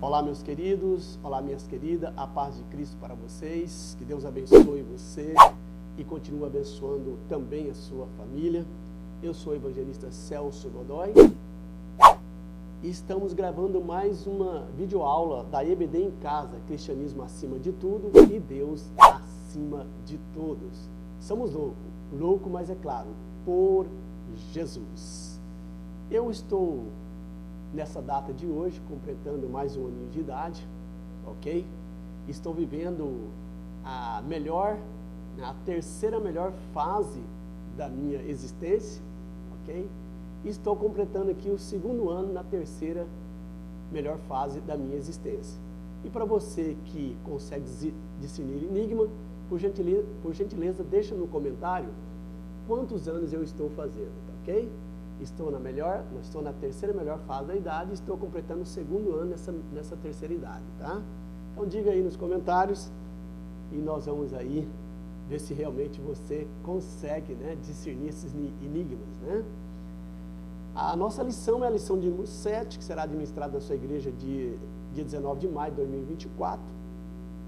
Olá, meus queridos, olá, minhas queridas, a paz de Cristo para vocês, que Deus abençoe você e continue abençoando também a sua família. Eu sou o evangelista Celso Godoy e estamos gravando mais uma videoaula da EBD em Casa, Cristianismo acima de tudo e Deus acima de todos. Somos loucos, mas é claro, por Jesus. Eu estou nessa data de hoje, completando mais um aninho de idade, ok? Estou vivendo a terceira melhor fase da minha existência, ok? Estou completando aqui o segundo ano na terceira melhor fase da minha existência. E para você que consegue discernir enigma, por gentileza, deixa no comentário quantos anos eu estou fazendo, tá ok? Estou na terceira melhor fase da idade e estou completando o segundo ano nessa terceira idade, tá? Então diga aí nos comentários e nós vamos aí ver se realmente você consegue, né, discernir esses enigmas, né? A nossa lição é a lição de número 7, que será administrada na sua igreja dia 19 de maio de 2024,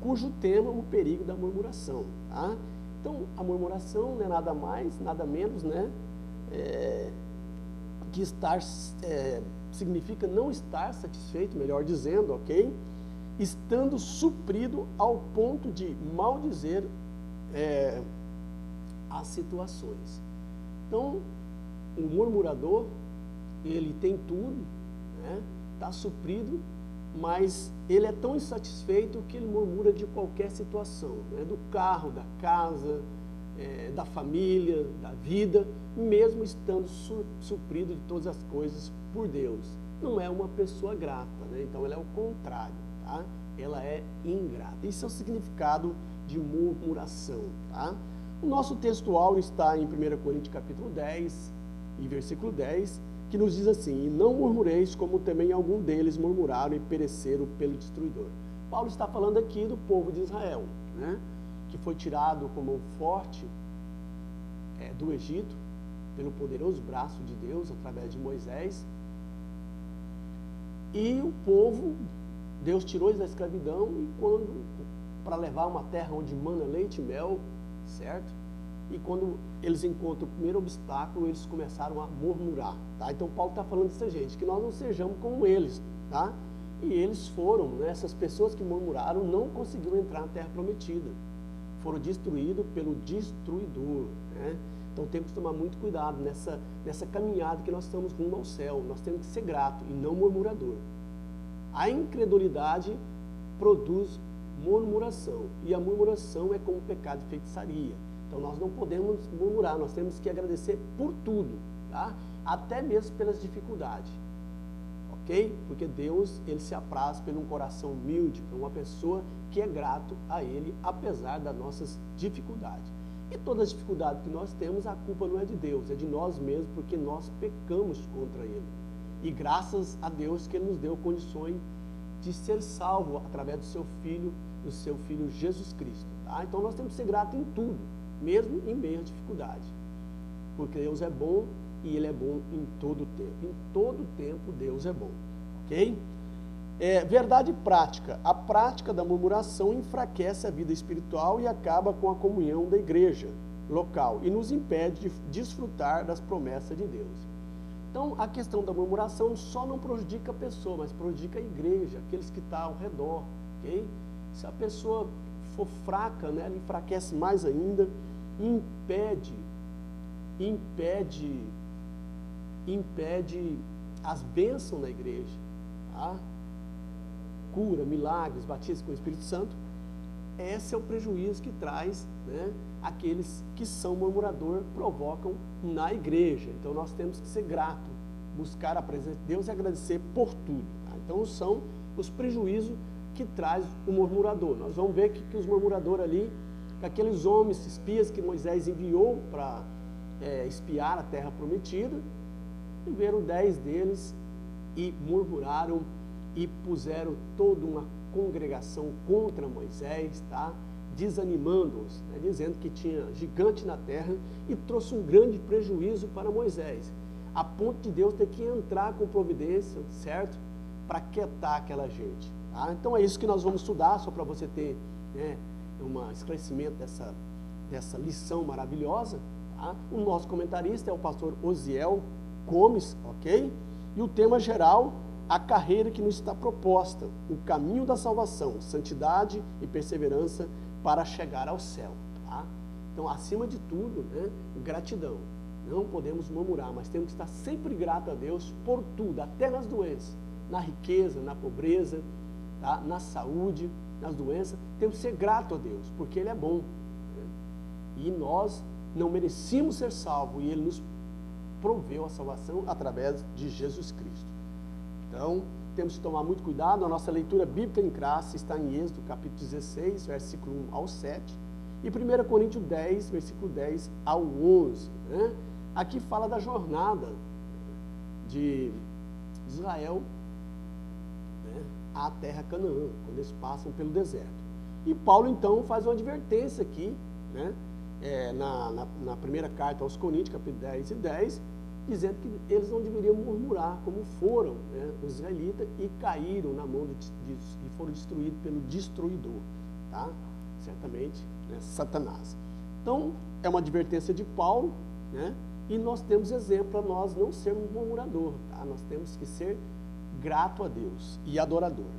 cujo tema é o perigo da murmuração, tá? Então, a murmuração não é nada mais, nada menos, né? Que significa não estar satisfeito, melhor dizendo, ok? Estando suprido ao ponto de maldizer as situações. Então, o murmurador, ele tem tudo, né? Está suprido, mas ele é tão insatisfeito que ele murmura de qualquer situação, né? Do carro, da casa, da família, da vida, mesmo estando suprido de todas as coisas por Deus. Não é uma pessoa grata, né? Então ela é o contrário, tá? Ela é ingrata. Isso é o significado de murmuração, tá? O nosso textual está em 1 Coríntios capítulo 10 e versículo 10, que nos diz assim: e não murmureis como também algum deles murmuraram e pereceram pelo destruidor. Paulo está falando aqui do povo de Israel, né? Que foi tirado como um forte do Egito, pelo poderoso braço de Deus, através de Moisés. E o povo, Deus tirou eles da escravidão, e para levar uma terra onde mana leite e mel, certo? E quando eles encontram o primeiro obstáculo, eles começaram a murmurar, tá? Então Paulo está falando dessa gente, que nós não sejamos como eles, tá? E eles foram, né, essas pessoas que murmuraram não conseguiram entrar na terra prometida. Foram destruídos pelo destruidor, né? Então temos que tomar muito cuidado nessa caminhada que nós estamos rumo ao céu. Nós temos que ser grato e não murmurador. A incredulidade produz murmuração, e a murmuração é como pecado de feitiçaria. Então nós não podemos murmurar, nós temos que agradecer por tudo, tá? Até mesmo pelas dificuldades, ok? Porque Deus, ele se apraz por um coração humilde, por uma pessoa que é grato a Ele, apesar das nossas dificuldades. E todas as dificuldades que nós temos, a culpa não é de Deus, é de nós mesmos, porque nós pecamos contra Ele. E graças a Deus que Ele nos deu condições de ser salvo através do seu Filho Jesus Cristo, tá? Então nós temos que ser gratos em tudo, mesmo em meio à dificuldade. Porque Deus é bom e Ele é bom em todo tempo. Em todo tempo Deus é bom, ok? Verdade prática. A prática da murmuração enfraquece a vida espiritual e acaba com a comunhão da igreja local e nos impede de desfrutar das promessas de Deus. Então, a questão da murmuração só não prejudica a pessoa, mas prejudica a igreja, aqueles que estão ao redor, ok? Se a pessoa for fraca, né, ela enfraquece mais ainda, impede as bênçãos na igreja, tá? Cura, milagres, batismo com o Espírito Santo. Esse é o prejuízo que traz, né, aqueles que são murmurador, provocam na igreja. Então nós temos que ser gratos, buscar a presença de Deus e agradecer por tudo, tá? Então são os prejuízos que traz o murmurador. Nós vamos ver que os murmuradores ali, aqueles homens espias que Moisés enviou para espiar a terra prometida, e viram 10 deles e murmuraram e puseram toda uma congregação contra Moisés, tá? Desanimando-os, né? Dizendo que tinha gigante na terra, e trouxe um grande prejuízo para Moisés, a ponto de Deus ter que entrar com providência, certo? Para quietar aquela gente, Tá? Então é isso que nós vamos estudar, só para você ter, né, um esclarecimento dessa lição maravilhosa. Tá? O nosso comentarista é o pastor Osiel Gomes, ok? E o tema geral, a carreira que nos está proposta, o caminho da salvação, santidade e perseverança para chegar ao céu. Tá? Então, acima de tudo, né, gratidão. Não podemos murmurar, mas temos que estar sempre grato a Deus por tudo, até nas doenças, na riqueza, na pobreza, tá? Na saúde, nas doenças. Temos que ser grato a Deus, porque Ele é bom. Né? E nós não merecíamos ser salvos, e Ele nos proveu a salvação através de Jesus Cristo. Então, temos que tomar muito cuidado. A nossa leitura bíblica em classe está em Êxodo, capítulo 16, versículo 1 ao 7, e 1 Coríntios 10, versículo 10 ao 11. Né? Aqui fala da jornada de Israel, né, à terra Canaã, quando eles passam pelo deserto. E Paulo, então, faz uma advertência aqui, né, na primeira carta aos Coríntios, capítulo 10 e 10, dizendo que eles não deveriam murmurar, como foram, né, os israelitas, e caíram na mão e foram destruídos pelo destruidor, tá? Certamente, né, Satanás. Então, é uma advertência de Paulo, né? E nós temos exemplo para nós não sermos murmurador, tá? Nós temos que ser grato a Deus e adorador.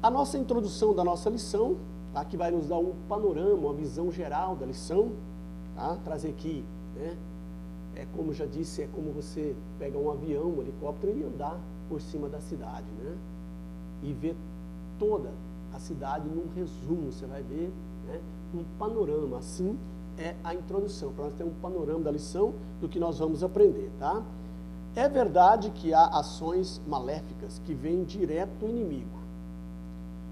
A nossa introdução da nossa lição, tá, que vai nos dar um panorama, uma visão geral da lição, tá? Trazer aqui, né? Como já disse, é como você pega um avião, um helicóptero e andar por cima da cidade, né? E ver toda a cidade num resumo, você vai ver, né, um panorama. Assim é a introdução, para nós ter um panorama da lição do que nós vamos aprender, tá? É verdade que há ações maléficas que vêm direto do inimigo,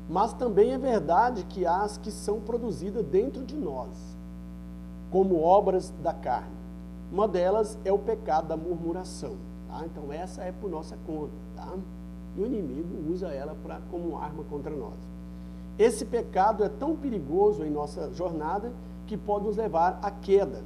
mas também é verdade que há as que são produzidas dentro de nós, como obras da carne. Uma delas é o pecado da murmuração, tá? Então essa é por nossa conta, tá? E o inimigo usa ela como arma contra nós. Esse pecado é tão perigoso em nossa jornada que pode nos levar à queda.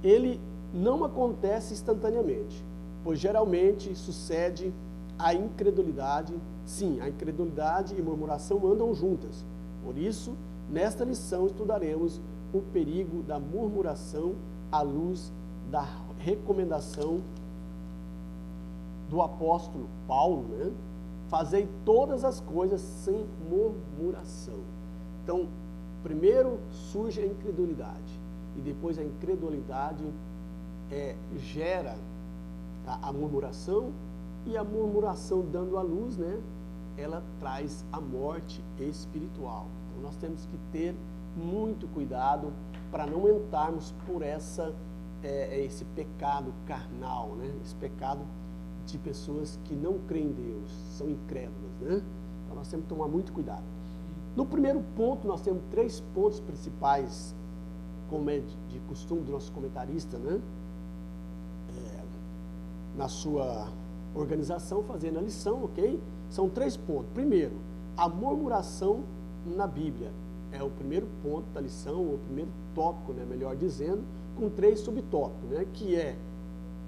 Ele não acontece instantaneamente, pois geralmente sucede a incredulidade. Sim, a incredulidade e murmuração andam juntas. Por isso, nesta lição estudaremos o perigo da murmuração à luz da recomendação do apóstolo Paulo, né? Fazei todas as coisas sem murmuração. Então, primeiro surge a incredulidade, e depois a incredulidade gera a murmuração, e a murmuração dando a luz, né, ela traz a morte espiritual. Então nós temos que ter muito cuidado para não entrarmos por esse pecado carnal, né, esse pecado de pessoas que não creem em Deus, são incrédulas, né? Então nós temos que tomar muito cuidado. No primeiro ponto, nós temos 3 pontos principais, como é de costume do nosso comentarista, né? Na sua organização, fazendo a lição, ok? São 3 pontos. Primeiro, a murmuração na Bíblia. É o primeiro ponto da lição, ou o primeiro tópico, né, melhor dizendo, com 3 subtópicos, né? Que é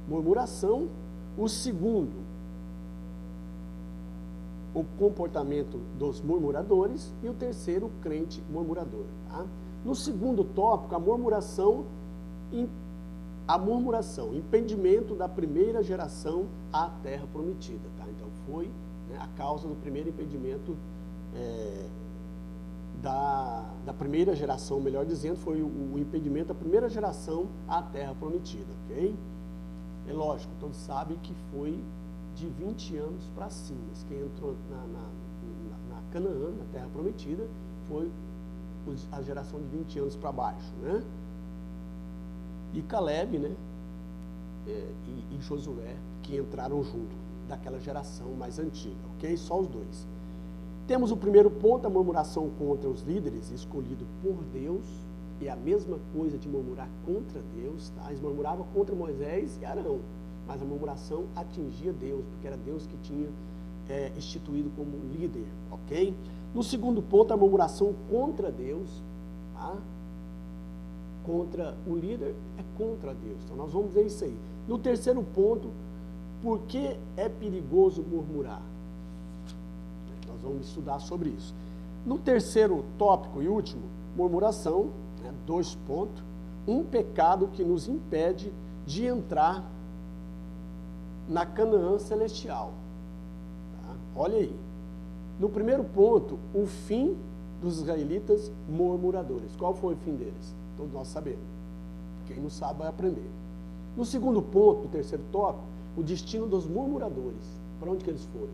murmuração. O segundo, o comportamento dos murmuradores, e o terceiro, o crente murmurador. Tá? No segundo tópico, a murmuração, impedimento da primeira geração à terra prometida. Tá? Então foi, né, a causa do primeiro impedimento da primeira geração, melhor dizendo, foi o impedimento da primeira geração à terra prometida, ok? É lógico, todos sabem que foi de 20 anos para cima. Quem entrou na Canaã, na terra prometida, foi a geração de 20 anos para baixo, né? E Caleb, né, e Josué, que entraram junto daquela geração mais antiga, ok? Só os 2. Temos o primeiro ponto, a murmuração contra os líderes escolhidos por Deus. E a mesma coisa de murmurar contra Deus, tá? Eles murmuravam contra Moisés e Arão, mas a murmuração atingia Deus, porque era Deus que tinha instituído como líder, ok? No segundo ponto, a murmuração contra Deus, tá? Contra o líder é contra Deus, então nós vamos ver isso aí. No terceiro ponto, por que é perigoso murmurar? Nós vamos estudar sobre isso. No terceiro tópico e último, murmuração, 2 pontos, um pecado que nos impede de entrar na Canaã celestial. Tá? Olha aí. No primeiro ponto, o fim dos israelitas murmuradores. Qual foi o fim deles? Todos nós sabemos. Quem não sabe vai aprender. No segundo ponto, no terceiro tópico, o destino dos murmuradores. Para onde que eles foram?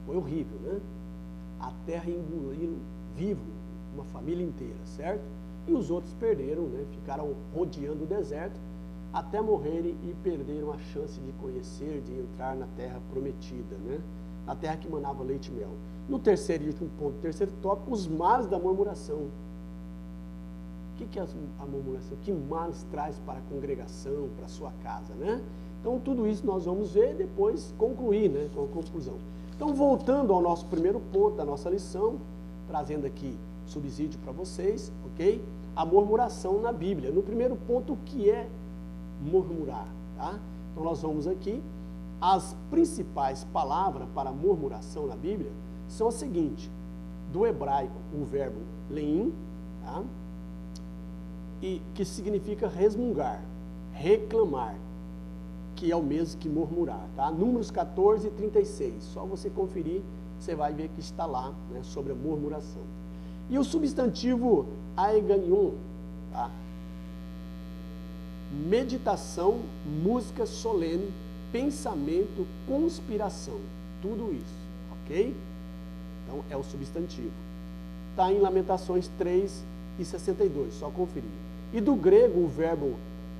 Foi horrível, né? A terra engoliram vivo uma família inteira, certo? E os outros perderam, né? Ficaram rodeando o deserto até morrerem e perderam a chance de conhecer, de entrar na terra prometida, né? Na terra que manava leite e mel. No terceiro e último ponto, terceiro tópico, os males da murmuração. O que é a murmuração? Que males traz para a congregação, para a sua casa, né? Então, tudo isso nós vamos ver e depois concluir, né, com a conclusão. Então, voltando ao nosso primeiro ponto da nossa lição, trazendo aqui subsídio para vocês, ok? A murmuração na Bíblia. No primeiro ponto, o que é murmurar, tá? Então, nós vamos aqui, as principais palavras para murmuração na Bíblia são as seguintes: do hebraico, o verbo leim, tá? E que significa resmungar, reclamar, que é o mesmo que murmurar, tá? Números 14 e 36, só você conferir, você vai ver que está lá, né, sobre a murmuração. E o substantivo aeganion, tá? Meditação, música solene, pensamento, conspiração, tudo isso, ok? Então é o substantivo. Está em Lamentações 3 e 62, só conferir. E do grego o verbo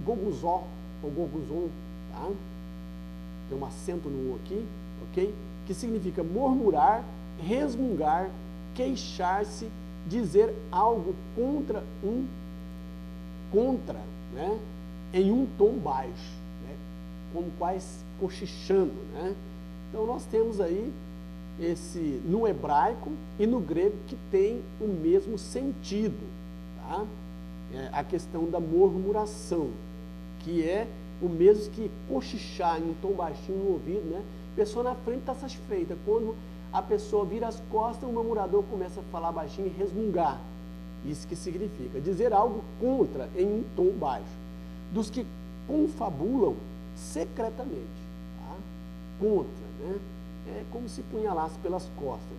goguzó, ou goguzon, tá? Tem um acento no U aqui, ok? Que significa murmurar, resmungar, queixar-se, dizer algo contra, né? Em um tom baixo, né? Como quase cochichando, né? Então nós temos aí esse no hebraico e no grego que tem o mesmo sentido, tá? A questão da murmuração, que é o mesmo que cochichar em um tom baixinho no ouvido, né? A pessoa na frente está satisfeita. Quando a pessoa vira as costas, o murmurador começa a falar baixinho e resmungar. Isso que significa dizer algo contra em um tom baixo. Dos que confabulam secretamente, tá? Contra, né? É como se punhalasse pelas costas.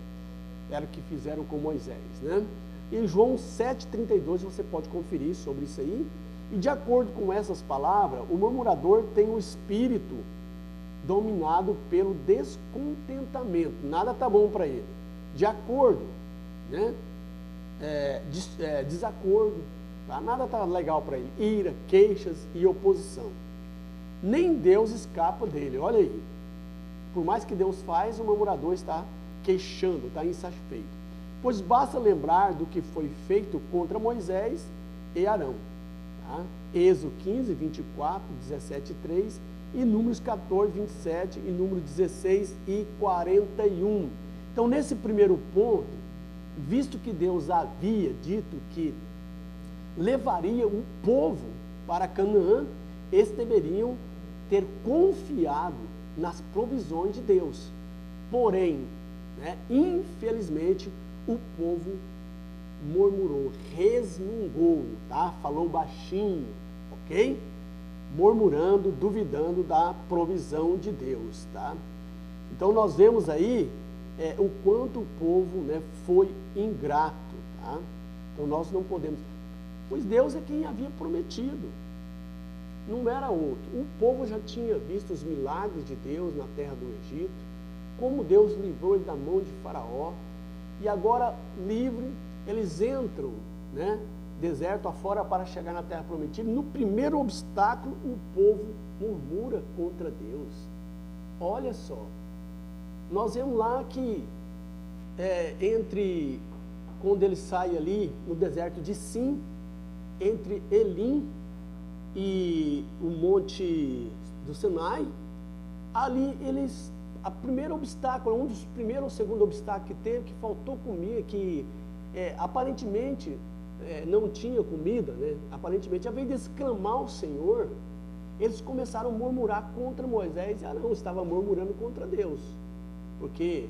Era o que fizeram com Moisés, né? Em João 7,32 você pode conferir sobre isso aí. E de acordo com essas palavras, o murmurador tem o espírito dominado pelo descontentamento. Nada está bom para ele. De acordo, né? Desacordo, tá? Nada está legal para ele. Ira, queixas e oposição. Nem Deus escapa dele, olha aí. Por mais que Deus faz, o murmurador está queixando, está insatisfeito. Pois basta lembrar do que foi feito contra Moisés e Arão. Tá? Êxodo 15, 24, 17 e 3, e Números 14, 27, e Número 16 e 41. Então, nesse primeiro ponto, visto que Deus havia dito que levaria o povo para Canaã, eles deveriam ter confiado nas provisões de Deus. Porém, né, infelizmente, o povo murmurou, resmungou, tá? Falou baixinho, ok? Murmurando, duvidando da provisão de Deus, tá? Então nós vemos aí o quanto o povo, né, foi ingrato, tá? Então nós não podemos, pois Deus é quem havia prometido, não era outro. O povo já tinha visto os milagres de Deus na terra do Egito, como Deus livrou ele da mão de Faraó, e agora, livre, eles entram, né, deserto afora para chegar na terra prometida. No primeiro obstáculo, o povo murmura contra Deus. Olha só, nós vemos lá que quando ele sai ali no deserto de Sim, entre Elim e o monte do Sinai, ali a primeiro obstáculo, um dos primeiros ou segundo obstáculo que teve, que faltou comida, que aparentemente não tinha comida, né? Aparentemente, ao invés de exclamar ao Senhor, eles começaram a murmurar contra Moisés e Arão, estavam murmurando contra Deus, porque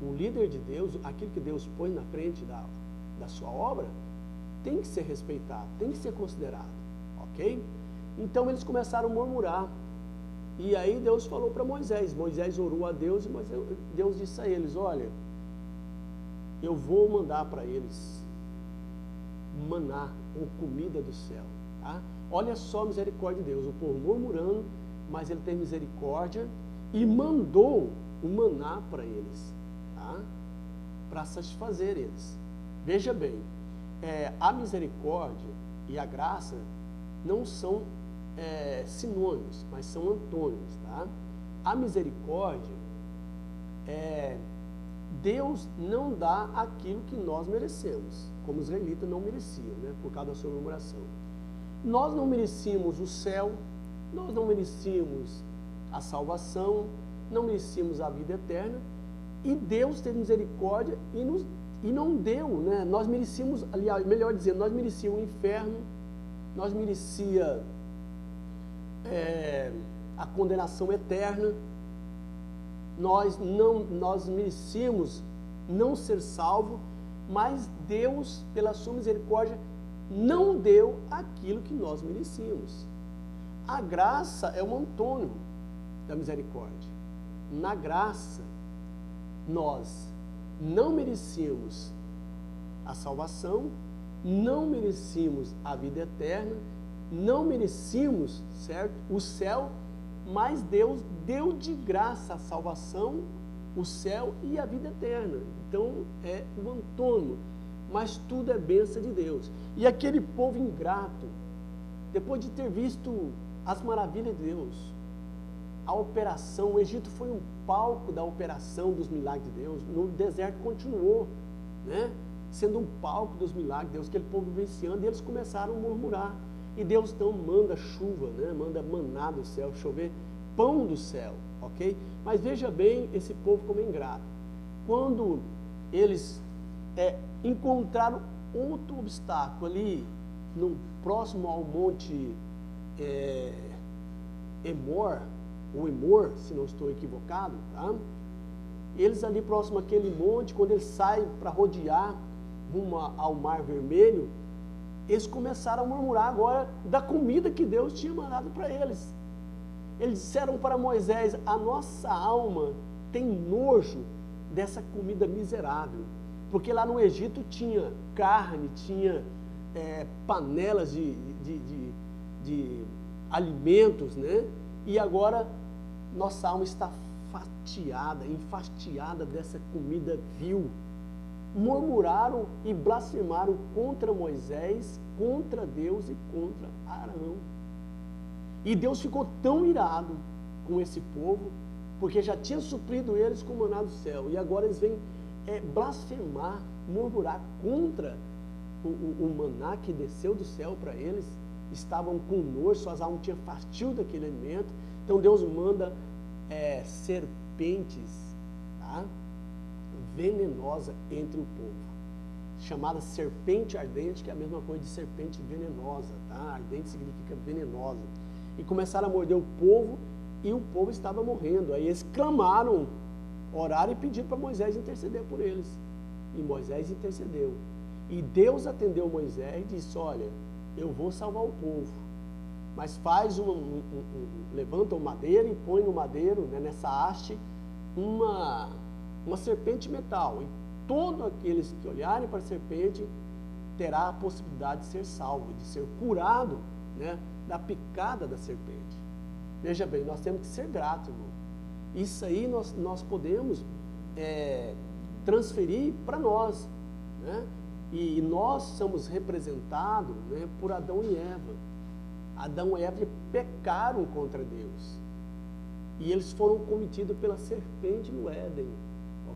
um líder de Deus, aquilo que Deus põe na frente da sua obra, tem que ser respeitado, tem que ser considerado, ok? Então eles começaram a murmurar, e aí Deus falou para Moisés, Moisés orou a Deus, e Deus disse a eles, olha, eu vou mandar para eles maná, ou comida do céu, tá? Olha só a misericórdia de Deus, o povo murmurando, mas ele tem misericórdia e mandou o maná para eles, tá? Para satisfazer eles. Veja bem, a misericórdia e a graça não são sinônimos, mas são antônimos, tá? A misericórdia Deus não dá aquilo que nós merecemos, como os israelitas não mereciam, né, por causa da sua murmuração. Nós não merecíamos o céu, nós não merecíamos a salvação, não merecíamos a vida eterna, e Deus teve misericórdia e não deu, né? Nós merecíamos, aliás, melhor dizendo, nós merecíamos o inferno, nós merecíamos a condenação eterna, nós merecíamos não ser salvo, mas Deus, pela sua misericórdia, não deu aquilo que nós merecíamos. A graça é um antônimo da misericórdia. Na graça, nós não merecíamos a salvação, não merecíamos a vida eterna, não merecíamos, certo, o céu, mas Deus deu de graça a salvação, o céu e a vida eterna. Então é o antônimo, mas tudo é bênção de Deus. E aquele povo ingrato, depois de ter visto as maravilhas de Deus, a operação, o Egito foi um palco da operação dos milagres de Deus, no deserto continuou, né, sendo um palco dos milagres de Deus, aquele povo vivenciando, e eles começaram a murmurar. E Deus então manda chuva, né? Manda maná do céu, chover pão do céu, ok? Mas veja bem esse povo como é ingrato. Quando eles encontraram outro obstáculo ali, próximo ao monte Emor, ou Emor, se não estou equivocado, tá? Eles ali próximo àquele monte, quando eles saem para rodear rumo ao Mar Vermelho, eles começaram a murmurar agora da comida que Deus tinha mandado para eles. Eles disseram para Moisés, a nossa alma tem nojo dessa comida miserável, porque lá no Egito tinha carne, tinha panelas de alimentos, né? E agora nossa alma está enfastiada dessa comida vil. Murmuraram e blasfemaram contra Moisés, contra Deus e contra Arão. E Deus ficou tão irado com esse povo, porque já tinha suprido eles com o maná do céu, e agora eles vêm blasfemar, murmurar contra o maná que desceu do céu para eles. Estavam com nojo, suas almas tinham fastio daquele alimento. Então Deus manda serpentes, tá? Venenosa entre o povo, chamada serpente ardente, que é a mesma coisa de serpente venenosa, tá? Ardente significa venenosa. E começaram a morder o povo, e o povo estava morrendo. Aí eles clamaram, oraram e pediram para Moisés interceder por eles. E Moisés intercedeu. E Deus atendeu Moisés e disse, olha, eu vou salvar o povo, mas faz levanta uma madeira e põe no madeiro, né, nessa haste, uma serpente de metal, e todos aqueles que olharem para a serpente terá a possibilidade de ser salvo, de ser curado, né, da picada da serpente. Veja bem, nós temos que ser gratos, irmão. Isso aí nós podemos transferir para nós, né? E nós somos representados, né, por Adão e Eva. Adão e Eva pecaram contra Deus, e eles foram cometidos pela serpente no Éden.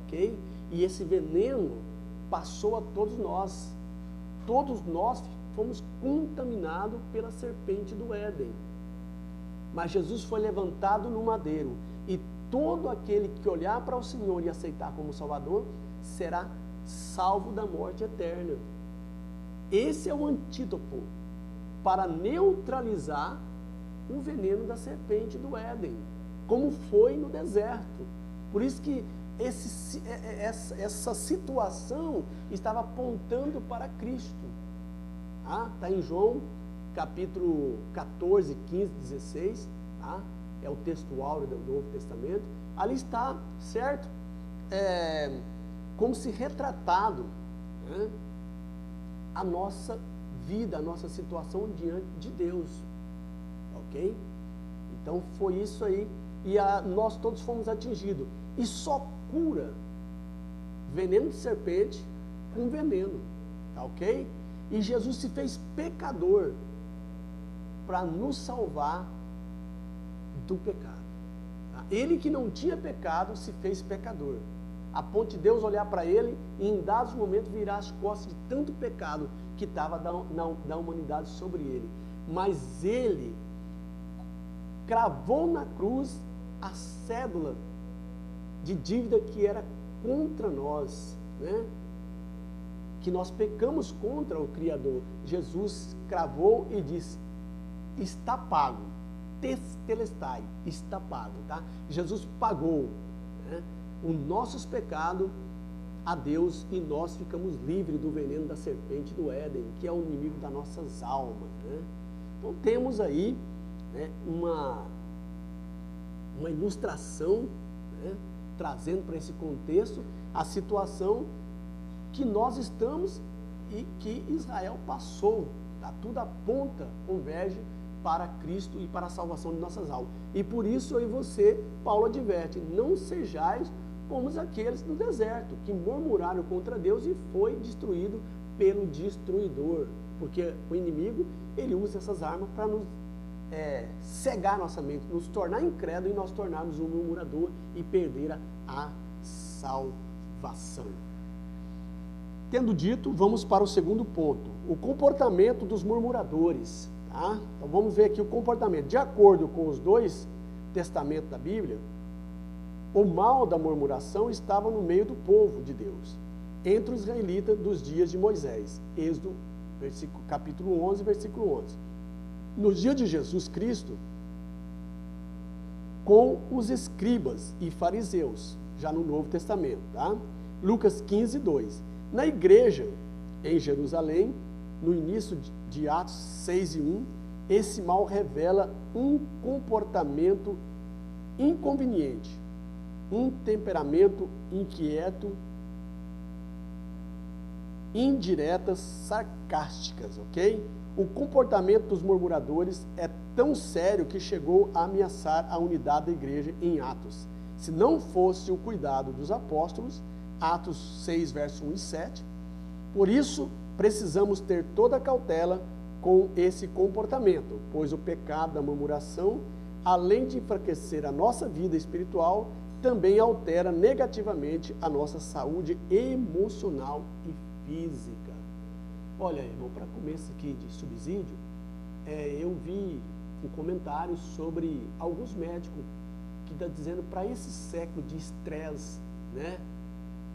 Okay? E esse veneno passou a todos nós. Todos nós fomos contaminados pela serpente do Éden. Mas Jesus foi levantado no madeiro, e todo aquele que olhar para o Senhor e aceitar como Salvador será salvo da morte eterna. Esse é o antídoto para neutralizar o veneno da serpente do Éden, como foi no deserto. Por isso que essa situação estava apontando para Cristo. Está em João, capítulo 14, 15, 16. É o texto áureo do Novo Testamento. Ali está, certo? Como se retratado, né, a nossa vida, a nossa situação diante de Deus. Ok? Então foi isso aí. E nós todos fomos atingidos. E só cura veneno de serpente com veneno. Tá ok? E Jesus se fez pecador para nos salvar do pecado. Tá? Ele que não tinha pecado se fez pecador. A ponto de Deus olhar para ele e em dados momentos virar as costas de tanto pecado que estava da humanidade sobre ele. Mas ele cravou na cruz a cédula de dívida que era contra nós, né? Que nós pecamos contra o Criador. Jesus cravou e disse: está pago, tetelestai, está pago, tá? Jesus pagou, né, os nossos pecados a Deus e nós ficamos livres do veneno da serpente do Éden, que é o inimigo das nossas almas, né? Então temos aí, né, uma ilustração, né, trazendo para esse contexto a situação que nós estamos e que Israel passou. Tá? Tudo aponta, converge para Cristo e para a salvação de nossas almas. E por isso eu e você, Paulo adverte: não sejais como aqueles no deserto, que murmuraram contra Deus e foi destruído pelo destruidor. Porque o inimigo, ele usa essas armas para nos cegar nossa mente, nos tornar incrédulo e nós tornarmos um murmurador e perder a salvação. Tendo dito, vamos para o segundo ponto, o comportamento dos murmuradores. Tá? Então vamos ver aqui o comportamento. De acordo com os dois testamentos da Bíblia, o mal da murmuração estava no meio do povo de Deus, entre os israelitas dos dias de Moisés. Êxodo, capítulo 11, versículo 11. Nos dias de Jesus Cristo, com os escribas e fariseus, já no Novo Testamento, tá? Lucas 15, 2. Na igreja em Jerusalém, no início de Atos 6 e 1, esse mal revela um comportamento inconveniente, um temperamento inquieto, indiretas sarcásticas, ok? O comportamento dos murmuradores é tão sério que chegou a ameaçar a unidade da igreja em Atos. Se não fosse o cuidado dos apóstolos, Atos 6, verso 1 e 7, por isso precisamos ter toda a cautela com esse comportamento, pois o pecado da murmuração, além de enfraquecer a nossa vida espiritual, também altera negativamente a nossa saúde emocional e física. Olha, irmão, para começo aqui de subsídio, eu vi um comentário sobre alguns médicos que estão dizendo para esse século de estresse, né,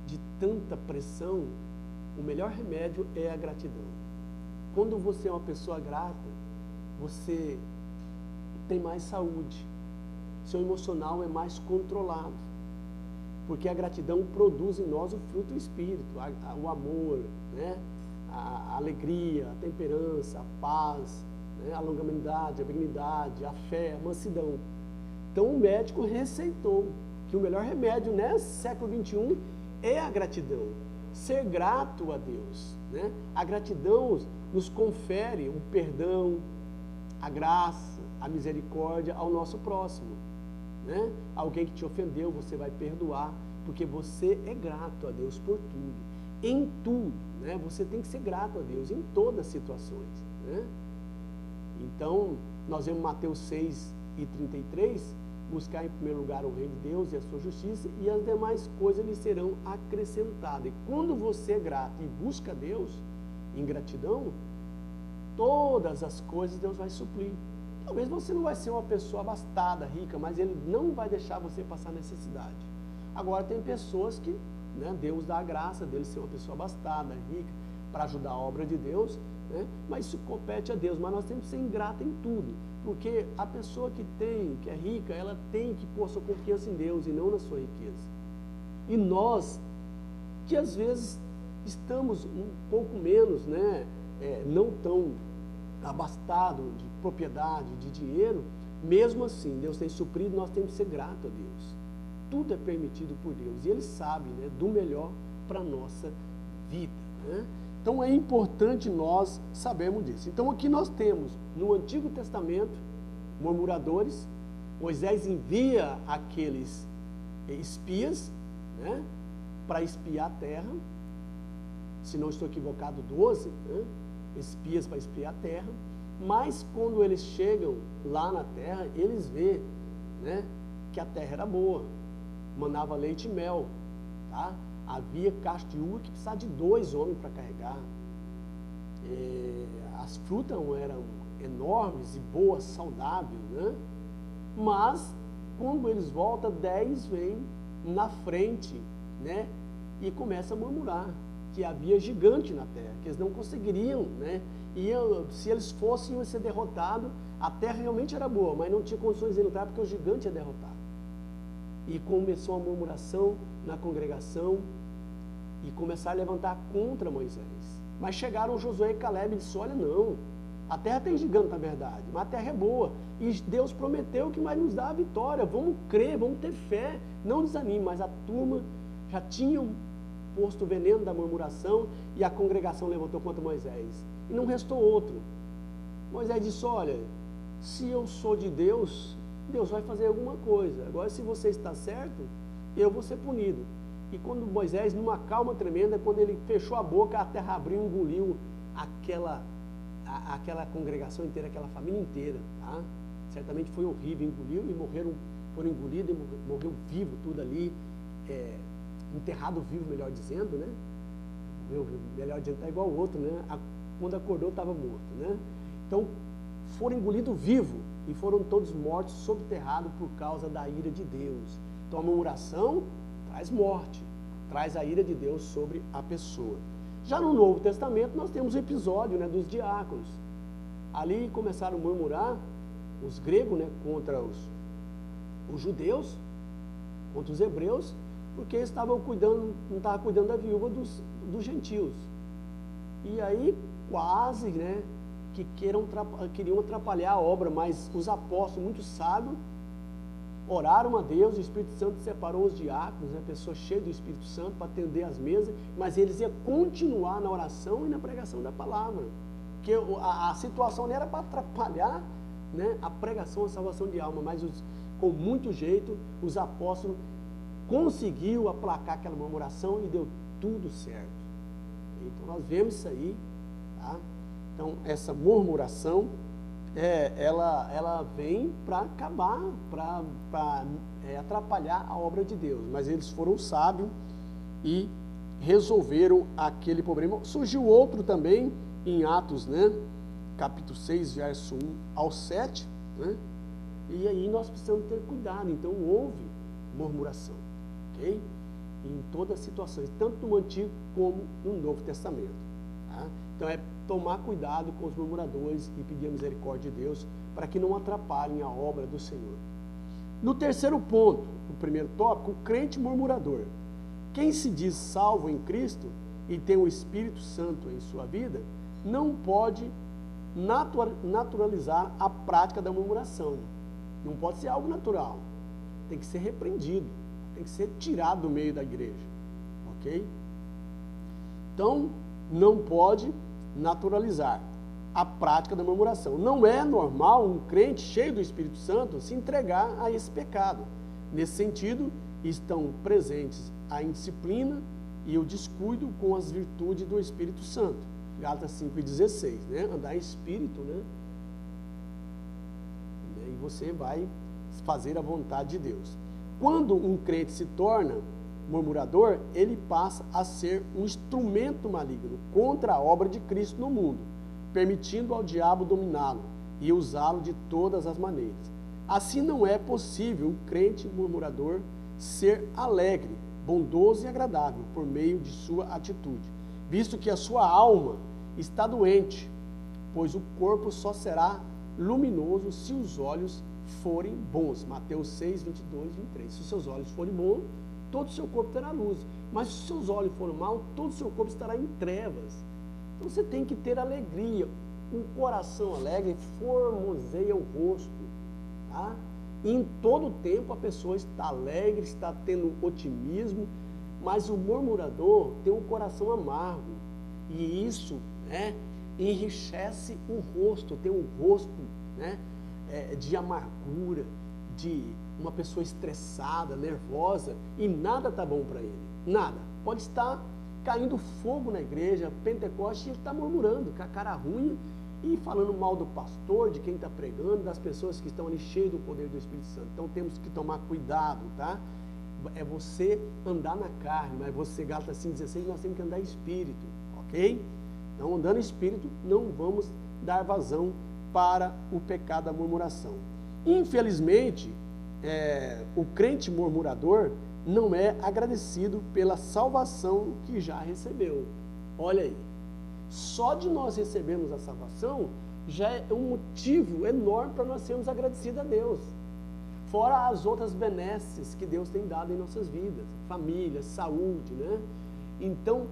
de tanta pressão, o melhor remédio é a gratidão. Quando você é uma pessoa grata, você tem mais saúde, seu emocional é mais controlado, porque a gratidão produz em nós o fruto do Espírito, o amor, né? A alegria, a temperança, a paz, né? A longanimidade, a benignidade, a fé, a mansidão. Então o médico receitou que o melhor remédio nesse século XXI é a gratidão, ser grato a Deus, né? A gratidão nos confere o perdão, a graça, a misericórdia ao nosso próximo, né? Alguém que te ofendeu, você vai perdoar, porque você é grato a Deus por tudo, em tudo, né? Você tem que ser grato a Deus em todas as situações, né? Então, nós vemos Mateus 6 e 33, buscar em primeiro lugar o reino de Deus e a sua justiça, e as demais coisas lhe serão acrescentadas. E quando você é grato e busca Deus em gratidão, todas as coisas Deus vai suprir. Talvez você não vai ser uma pessoa abastada, rica, mas Ele não vai deixar você passar necessidade. Agora tem pessoas que, né, Deus dá a graça dele ser uma pessoa abastada, rica, para ajudar a obra de Deus, né, mas isso compete a Deus. Mas nós temos que ser ingratos em tudo, porque a pessoa que é rica, ela tem que pôr sua confiança em Deus e não na sua riqueza. E nós, que às vezes estamos um pouco menos, né, não tão abastado de propriedade, de dinheiro, mesmo assim, Deus tem suprido, nós temos que ser gratos a Deus. Tudo é permitido por Deus e Ele sabe, né, do melhor para a nossa vida, né? Então é importante nós sabermos disso. Então aqui nós temos, no Antigo Testamento, murmuradores. Moisés envia aqueles espias, né, para espiar a terra, se não estou equivocado, 12, né, espias para espiar a terra, mas quando eles chegam lá na terra, eles vê, né, que a terra era boa, manava leite e mel, tá? Havia cacho de uva que precisava de 2 homens para carregar, as frutas eram enormes e boas, saudáveis, né? Mas quando eles voltam, 10 vêm na frente, né, e começam a murmurar que havia gigante na terra, que eles não conseguiriam, né, e se eles fossem, iam ser derrotados. A terra realmente era boa, mas não tinha condições de entrar porque o gigante ia derrotar. E começou a murmuração na congregação e começaram a levantar contra Moisés. Mas chegaram Josué e Caleb e disseram: olha, não, a terra tem gigante na verdade, mas a terra é boa, e Deus prometeu que vai nos dar a vitória, vamos crer, vamos ter fé, não desanime. Mas a turma já tinha posto o veneno da murmuração e a congregação levantou contra Moisés, e não restou outro. Moisés disse: olha, se eu sou de Deus, Deus vai fazer alguma coisa, agora se você está certo, eu vou ser punido. E quando Moisés, numa calma tremenda, quando ele fechou a boca, a terra abriu e engoliu aquela congregação inteira, aquela família inteira, tá? Certamente foi horrível, engoliu e foram engolidos e morreu vivo tudo ali, enterrado vivo, melhor dizendo, né? Melhor dizendo, está igual o outro, né? Quando acordou estava morto, né? Então, foram engolidos vivos e foram todos mortos, subterrados por causa da ira de Deus. Então, a murmuração traz morte, traz a ira de Deus sobre a pessoa. Já no Novo Testamento, nós temos o episódio, né, dos diáconos. Ali começaram a murmurar os gregos, né, contra os judeus, contra os hebreus, porque eles estavam cuidando, não estavam cuidando da viúva dos gentios. E aí, quase, né, que queriam atrapalhar a obra, mas os apóstolos, muito sábios, oraram a Deus, o Espírito Santo separou os diáconos, né, pessoas cheias do Espírito Santo para atender as mesas, mas eles iam continuar na oração e na pregação da palavra, porque a situação não era para atrapalhar, né, a pregação, a salvação de alma, mas com muito jeito, os apóstolos conseguiu aplacar aquela murmuração e deu tudo certo. Então nós vemos isso aí, tá? Então essa murmuração, ela vem para acabar, para atrapalhar a obra de Deus, mas eles foram sábios e resolveram aquele problema. Surgiu outro também em Atos, né? Capítulo 6, verso 1 ao 7, né? E aí nós precisamos ter cuidado. Então houve murmuração, ok? Em todas as situações, tanto no Antigo como no Novo Testamento, tá? Então tomar cuidado com os murmuradores e pedir a misericórdia de Deus para que não atrapalhem a obra do Senhor. No terceiro ponto, no primeiro tópico, o crente murmurador. Quem se diz salvo em Cristo e tem o Espírito Santo em sua vida, não pode naturalizar a prática da murmuração. Não pode ser algo natural. Tem que ser repreendido, tem que ser tirado do meio da igreja, ok? Então, não pode naturalizar a prática da murmuração. Não é normal um crente cheio do Espírito Santo se entregar a esse pecado. Nesse sentido, estão presentes a indisciplina e o descuido com as virtudes do Espírito Santo. Gálatas 5:16, né? Andar em espírito, né? E você vai fazer a vontade de Deus. Quando um crente se torna murmurador, ele passa a ser um instrumento maligno contra a obra de Cristo no mundo, permitindo ao diabo dominá-lo e usá-lo de todas as maneiras. Assim não é possível um crente murmurador ser alegre, bondoso e agradável por meio de sua atitude, visto que a sua alma está doente, pois o corpo só será luminoso se os olhos forem bons. Mateus 6, 22, 23. Se os seus olhos forem bons, todo o seu corpo terá luz. Mas se os seus olhos forem maus, todo o seu corpo estará em trevas. Então você tem que ter alegria. Um coração alegre formoseia o rosto. Tá? E em todo tempo a pessoa está alegre, está tendo otimismo, mas o murmurador tem um coração amargo. E isso, né, enriquece o rosto, tem um rosto, né, de amargura, de uma pessoa estressada, nervosa, e nada está bom para ele, nada. Pode estar caindo fogo na igreja, Pentecoste, e ele está murmurando, com a cara ruim, e falando mal do pastor, de quem está pregando, das pessoas que estão ali cheias do poder do Espírito Santo. Então temos que tomar cuidado, tá? É você andar na carne, mas você, Gálatas 5,16, nós temos que andar em espírito, ok? Então, andando em espírito, não vamos dar vazão para o pecado da murmuração. Infelizmente, o crente murmurador não é agradecido pela salvação que já recebeu. Olha aí, só de nós recebermos a salvação já é um motivo enorme para nós sermos agradecidos a Deus. Fora as outras benesses que Deus tem dado em nossas vidas, família, saúde, né? Então,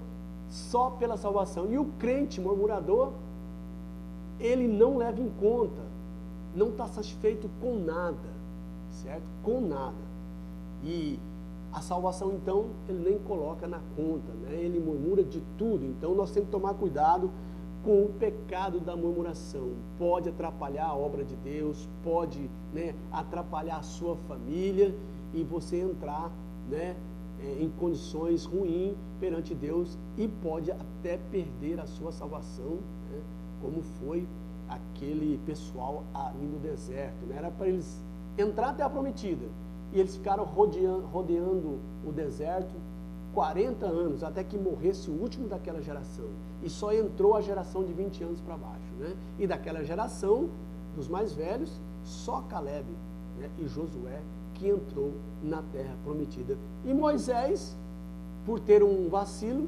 só pela salvação. E o crente murmurador, ele não leva em conta, não está satisfeito com nada, certo? Com nada. E a salvação, então, ele nem coloca na conta, né? Ele murmura de tudo. Então, nós temos que tomar cuidado com o pecado da murmuração. Pode atrapalhar a obra de Deus, pode, né, atrapalhar a sua família e você entrar, né, em condições ruins perante Deus e pode até perder a sua salvação, né, como foi aquele pessoal ali no deserto, né? Era para eles entrar até a prometida e eles ficaram rodeando o deserto 40 anos, até que morresse o último daquela geração. E só entrou a geração de 20 anos para baixo, né? E daquela geração, dos mais velhos, só Caleb, né, e Josué que entrou na terra prometida. E Moisés, por ter um vacilo,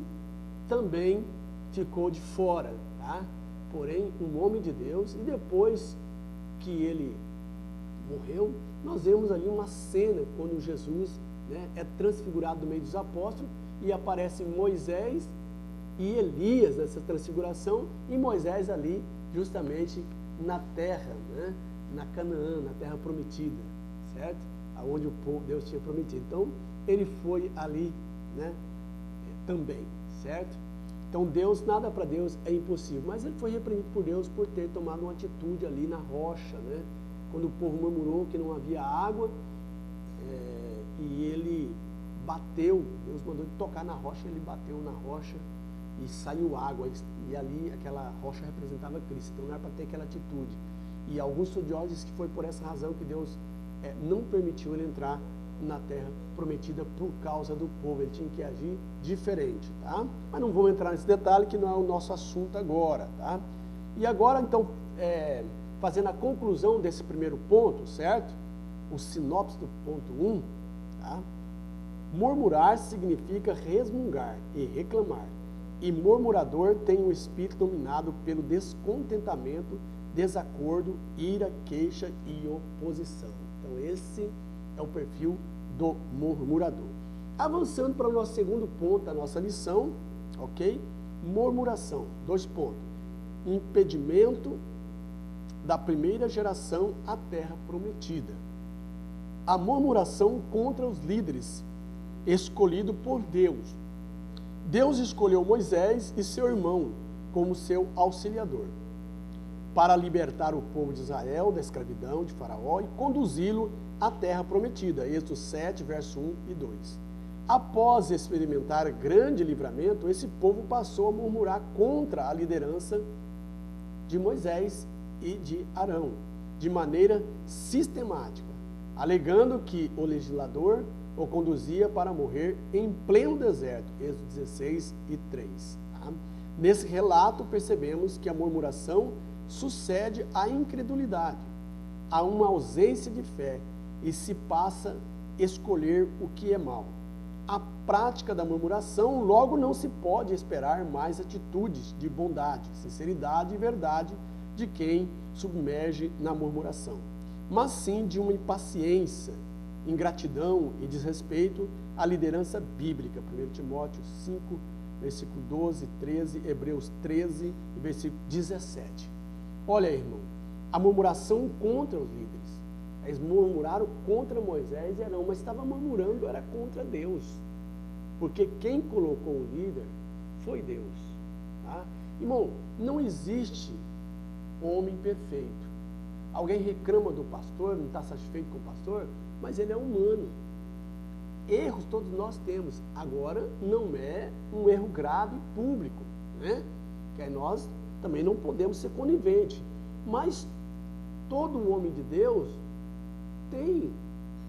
também ficou de fora, tá? Porém, um homem de Deus, e depois que ele morreu, nós vemos ali uma cena quando Jesus, né, é transfigurado no meio dos apóstolos e aparece Moisés e Elias nessa transfiguração e Moisés ali justamente na terra, né, na Canaã, na terra prometida, certo? Aonde o povo, Deus tinha prometido. Então ele foi ali, né, também, certo? Então Deus, nada para Deus é impossível, mas ele foi repreendido por Deus por ter tomado uma atitude ali na rocha, né? Quando o povo murmurou que não havia água, e ele bateu, Deus mandou ele tocar na rocha, ele bateu na rocha e saiu água, e ali aquela rocha representava Cristo, então não era para ter aquela atitude. E alguns estudiosos dizem que foi por essa razão que Deus não permitiu ele entrar na terra prometida por causa do povo, ele tinha que agir diferente, tá? Mas não vamos entrar nesse detalhe que não é o nosso assunto agora, tá? E agora então, fazendo a conclusão desse primeiro ponto, certo? O sinopse do ponto 1, tá? Murmurar significa resmungar e reclamar, e murmurador tem o espírito dominado pelo descontentamento, desacordo, ira, queixa e oposição. Então esse é o perfil do murmurador. Avançando para o nosso segundo ponto da nossa lição, ok? Murmuração, 2 pontos. Impedimento da primeira geração à terra prometida. A murmuração contra os líderes, escolhido por Deus. Deus escolheu Moisés e seu irmão como seu auxiliador, para libertar o povo de Israel da escravidão de Faraó e conduzi-lo à terra prometida. Êxodo 7, verso 1 e 2. Após experimentar grande livramento, esse povo passou a murmurar contra a liderança de Moisés e de Arão, de maneira sistemática, alegando que o legislador o conduzia para morrer em pleno deserto. Êxodo 16 e 3. Tá? Nesse relato percebemos que a murmuração sucede à incredulidade, a uma ausência de fé, e se passa a escolher o que é mal. A prática da murmuração, logo não se pode esperar mais atitudes de bondade, sinceridade e verdade de quem submerge na murmuração, mas sim de uma impaciência, ingratidão e desrespeito à liderança bíblica. 1 Timóteo 5, versículo 12, 13, Hebreus 13 e versículo 17. Olha, irmão, a murmuração contra os líderes. Eles murmuraram contra Moisés e Arão, mas estava murmurando, era contra Deus. Porque quem colocou o líder foi Deus. Tá? Irmão, não existe homem perfeito. Alguém reclama do pastor, não está satisfeito com o pastor, mas ele é humano. Erros todos nós temos. Agora, não é um erro grave público, né? Que aí nós também não podemos ser coniventes. Mas todo homem de Deus tem,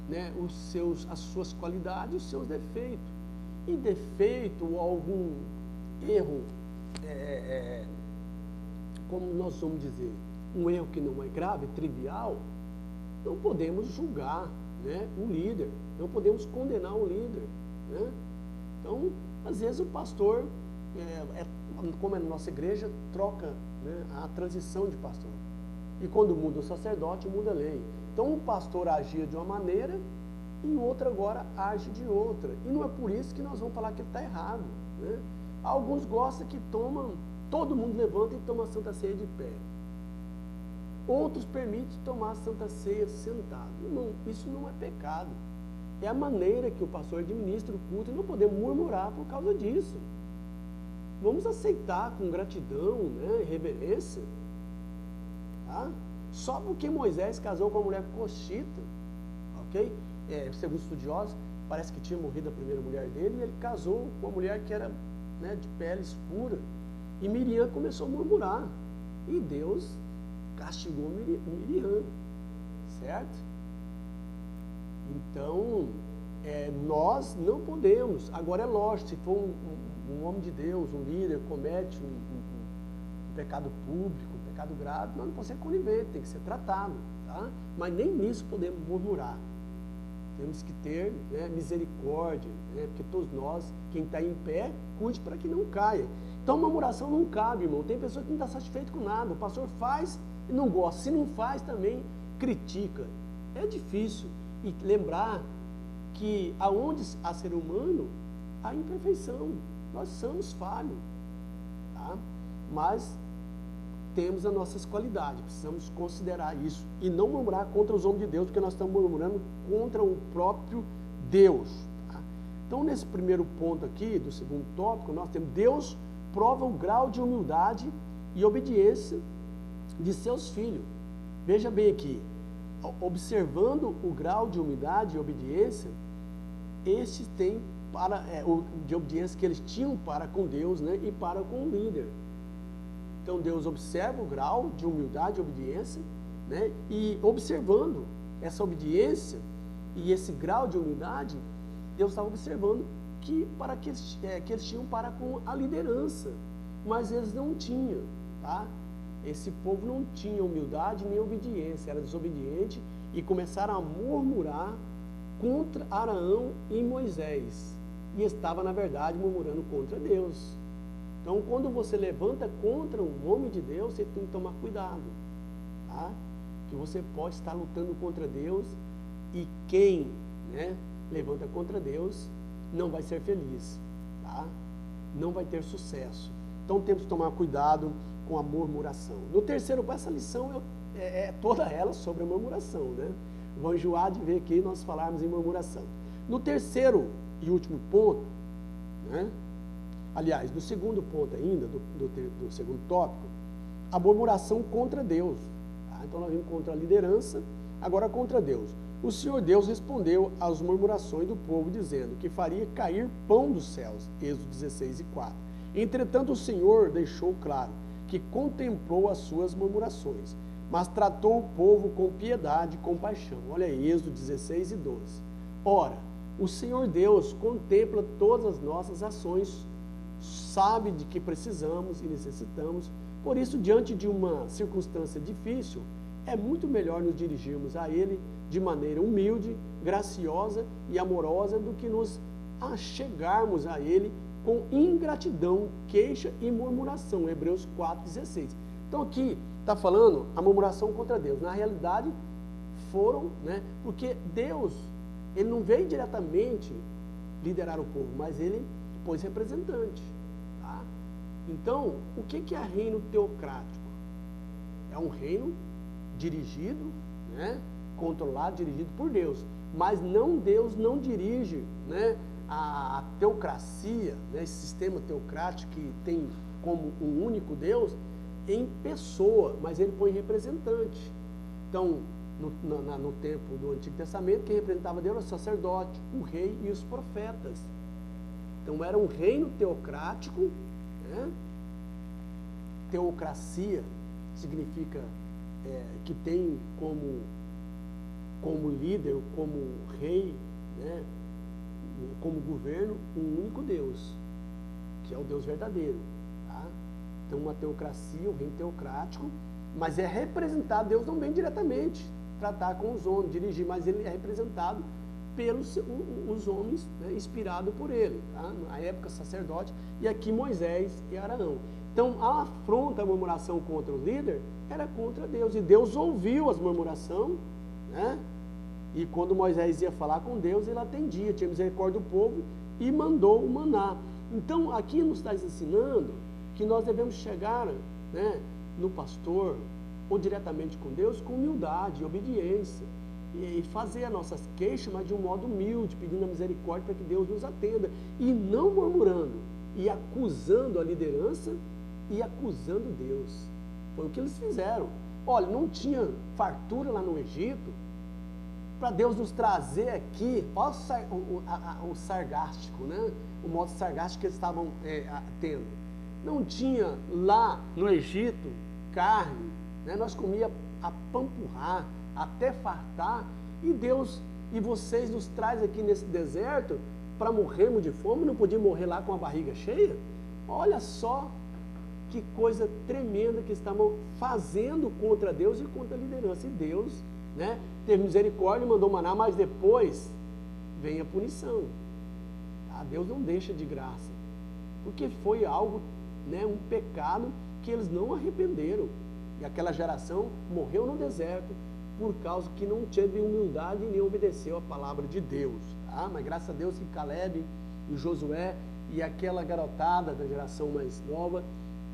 né, as suas qualidades e os seus defeitos. E defeito ou algum erro, como nós vamos dizer, um erro que não é grave, trivial, não podemos julgar, né, o líder, não podemos condenar o líder, né? Então, às vezes o pastor, como é na nossa igreja, troca, né, a transição de pastor. E quando muda o sacerdote, muda a lei. Então, o pastor agia de uma maneira e o outro agora age de outra. E não é por isso que nós vamos falar que ele está errado, né? Alguns gostam que todo mundo levanta e toma a Santa Ceia de pé. Outros permitem tomar a Santa Ceia sentado. Não, isso não é pecado. É a maneira que o pastor administra o culto e não podemos murmurar por causa disso. Vamos aceitar com gratidão, né, e reverência. Tá? Só porque Moisés casou com a mulher coxita, ok? Segundo estudiosos, parece que tinha morrido a primeira mulher dele e ele casou com uma mulher que era, né, de pele escura. E Miriam começou a murmurar. E Deus castigou Miriam, certo? Então, nós não podemos. Agora é lógico, se for um homem de Deus, um líder, comete um pecado público, um pecado grave, nós não podemos ser coniventes, tem que ser tratado, tá? Mas nem nisso podemos murmurar. Temos que ter, né, misericórdia, né, porque todos nós, quem está em pé, cuide para que não caia. Então, murmuração não cabe, irmão. Tem pessoa que não está satisfeito com nada. O pastor faz e não gosta. Se não faz, também critica. É difícil. E lembrar que aonde há ser humano, há imperfeição. Nós somos falhos. Tá? Mas temos as nossas qualidades. Precisamos considerar isso. E não murmurar contra os homens de Deus, porque nós estamos murmurando contra o próprio Deus. Tá? Então, nesse primeiro ponto aqui, do segundo tópico, nós temos Deus prova o grau de humildade e obediência de seus filhos. Veja bem aqui, observando o grau de humildade e obediência, estes têm de obediência que eles tinham para com Deus, né, e para com o líder. Então Deus observa o grau de humildade e obediência, né, e observando essa obediência e esse grau de humildade, Deus estava observando que eles tinham para com a liderança, mas eles não tinham, tá? Esse povo não tinha humildade nem obediência, era desobediente e começaram a murmurar contra Arão e Moisés, e estava na verdade murmurando contra Deus. Então, quando você levanta contra um homem de Deus, você tem que tomar cuidado, tá? Que você pode estar lutando contra Deus, e quem, né, levanta contra Deus não vai ser feliz, tá? Não vai ter sucesso. Então temos que tomar cuidado com a murmuração. No terceiro, essa lição é toda ela sobre a murmuração, né? Vão enjoar de ver aqui nós falarmos em murmuração. No terceiro e último ponto, né? Aliás, no segundo ponto ainda, do segundo tópico, a murmuração contra Deus. Tá? Então nós vimos contra a liderança, agora contra Deus. O Senhor Deus respondeu às murmurações do povo, dizendo que faria cair pão dos céus. Êxodo 16 e 4. Entretanto, o Senhor deixou claro que contemplou as suas murmurações, mas tratou o povo com piedade e compaixão. Olha aí, Êxodo 16 e 12. Ora, o Senhor Deus contempla todas as nossas ações, sabe de que precisamos e necessitamos. Por isso, diante de uma circunstância difícil, é muito melhor nos dirigirmos a Ele de maneira humilde, graciosa e amorosa do que nos achegarmos a Ele com ingratidão, queixa e murmuração. Hebreus 4,16. Então aqui está falando a murmuração contra Deus. Na realidade foram, né, porque Deus, ele não veio diretamente liderar o povo, mas ele pôs representante. Tá? Então, o que é reino teocrático? É um reino dirigido, né, controlado, dirigido por Deus. Mas Deus não dirige, né, a teocracia, né, esse sistema teocrático que tem como um único Deus, em pessoa, mas ele põe representante. Então, no tempo do Antigo Testamento, quem representava Deus era o sacerdote, o rei e os profetas. Então, era um reino teocrático, né? Teocracia significa que tem como líder, como rei, né? Como governo, um único Deus, que é o Deus verdadeiro. Tá? Então, uma teocracia, um reino teocrático, mas é representado, Deus não vem diretamente tratar com os homens, dirigir, mas ele é representado pelos os homens, né, inspirado por ele, tá? Na época sacerdote, e aqui Moisés e Arão. Então a afronta, a murmuração contra o líder era contra Deus, e Deus ouviu as murmurações, né? E quando Moisés ia falar com Deus, ele atendia, tinha misericórdia do povo e mandou o maná. Então aqui nos está ensinando que nós devemos chegar, né, no pastor, ou diretamente com Deus, com humildade, obediência, e fazer as nossas queixas, mas de um modo humilde, pedindo a misericórdia para que Deus nos atenda, e não murmurando, e acusando a liderança, e acusando Deus. Foi o que eles fizeram. Olha, não tinha fartura lá no Egito, para Deus nos trazer aqui, olha o sargástico, né? O modo sargástico que eles estavam tendo. Não tinha lá no Egito carne, né? Nós comíamos a pampurrar, até fartar, e Deus, e vocês nos traz aqui nesse deserto para morrermos de fome, não podíamos morrer lá com a barriga cheia? Olha só que coisa tremenda que estavam fazendo contra Deus e contra a liderança. E Deus, né, teve misericórdia e mandou maná, mas depois vem a punição. Tá? Deus não deixa de graça, porque foi algo, né, um pecado que eles não arrependeram. E aquela geração morreu no deserto por causa que não teve humildade e nem obedeceu a palavra de Deus. Tá? Mas graças a Deus que Caleb e Josué e aquela garotada da geração mais nova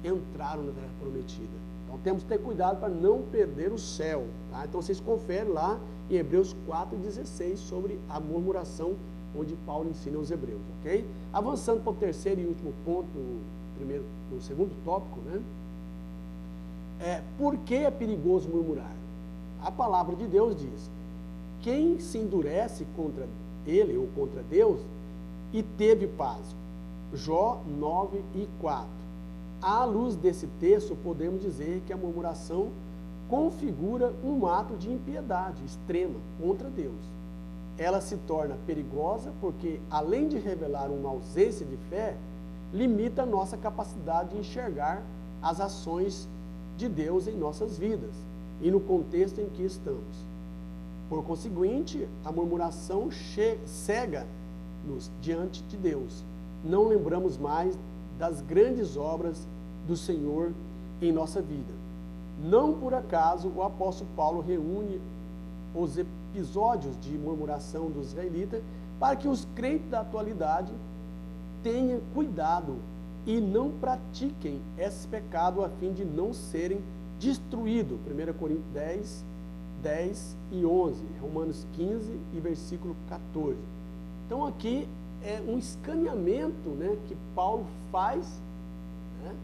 entraram na terra prometida. Então temos que ter cuidado para não perder o céu. Tá? Então vocês conferem lá em Hebreus 4,16 sobre a murmuração, onde Paulo ensina aos hebreus. Ok? Avançando para o terceiro e último ponto, no segundo tópico, né? Por que é perigoso murmurar? A palavra de Deus diz: quem se endurece contra ele ou contra Deus e teve paz. Jó 9:4. À luz desse texto, podemos dizer que a murmuração configura um ato de impiedade extrema contra Deus. Ela se torna perigosa porque, além de revelar uma ausência de fé, limita a nossa capacidade de enxergar as ações de Deus em nossas vidas e no contexto em que estamos. Por conseguinte, a murmuração cega-nos diante de Deus. Não lembramos mais das grandes obras do Senhor em nossa vida. Não por acaso o apóstolo Paulo reúne os episódios de murmuração dos israelitas para que os crentes da atualidade tenham cuidado e não pratiquem esse pecado a fim de não serem destruídos. 1 Coríntios 10 e 11, Romanos 15 e versículo 14. Então aqui é um escaneamento, né, que Paulo faz, né,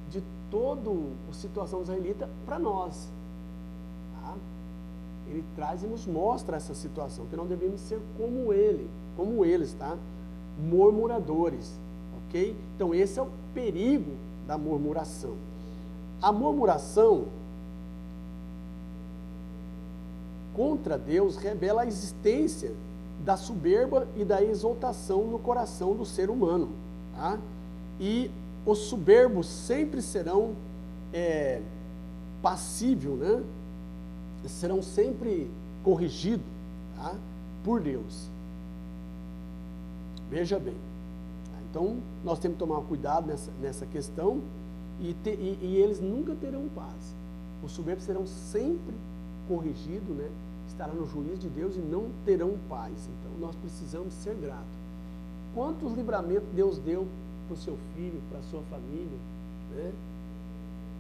de toda a situação israelita para nós. Tá? Ele traz e nos mostra essa situação, que não devemos ser como eles, tá? Murmuradores. Okay? Então esse é o perigo da murmuração. A murmuração contra Deus revela a existência da soberba e da exaltação no coração do ser humano. Tá? E os soberbos sempre serão passíveis, né? Serão sempre corrigidos, tá? Por Deus. Veja bem. Então, nós temos que tomar cuidado nessa questão e eles nunca terão paz. Os soberbos serão sempre corrigidos, né? estará no juízo de Deus e não terão paz. Então nós precisamos ser gratos. Quantos livramentos Deus deu para o seu filho, para a sua família, né?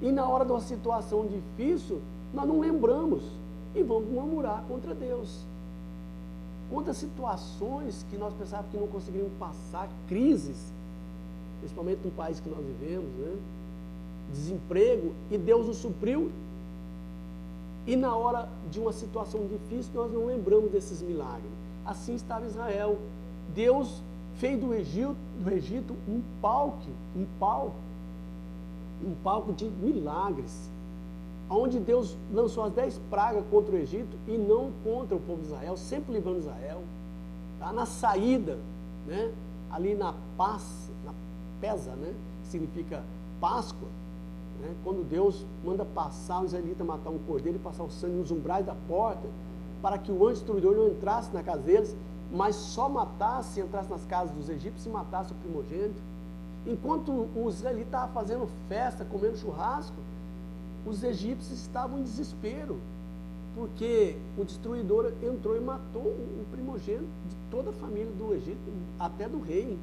E na hora de uma situação difícil, nós não lembramos e vamos murmurar contra Deus. Quantas situações que nós pensávamos que não conseguiríamos passar, crises, principalmente no país que nós vivemos, né? Desemprego, e Deus nos supriu, e na hora de uma situação difícil nós não lembramos desses milagres. Assim estava Israel. Deus fez do Egito um palco de milagres, onde Deus lançou as 10 pragas contra o Egito e não contra o povo de Israel, sempre livrando Israel. Tá? Na saída, né? Ali na Pesa, né? Significa Páscoa, né? Quando Deus manda passar o israelita matar um cordeiro e passar o sangue nos umbrais da porta, para que o anjo destruidor não entrasse na casa deles, mas só matasse, entrasse nas casas dos egípcios e matasse o primogênito. Enquanto os israelitas estavam fazendo festa, comendo churrasco, os egípcios estavam em desespero, porque o destruidor entrou e matou o primogênito de toda a família do Egito, até do rei.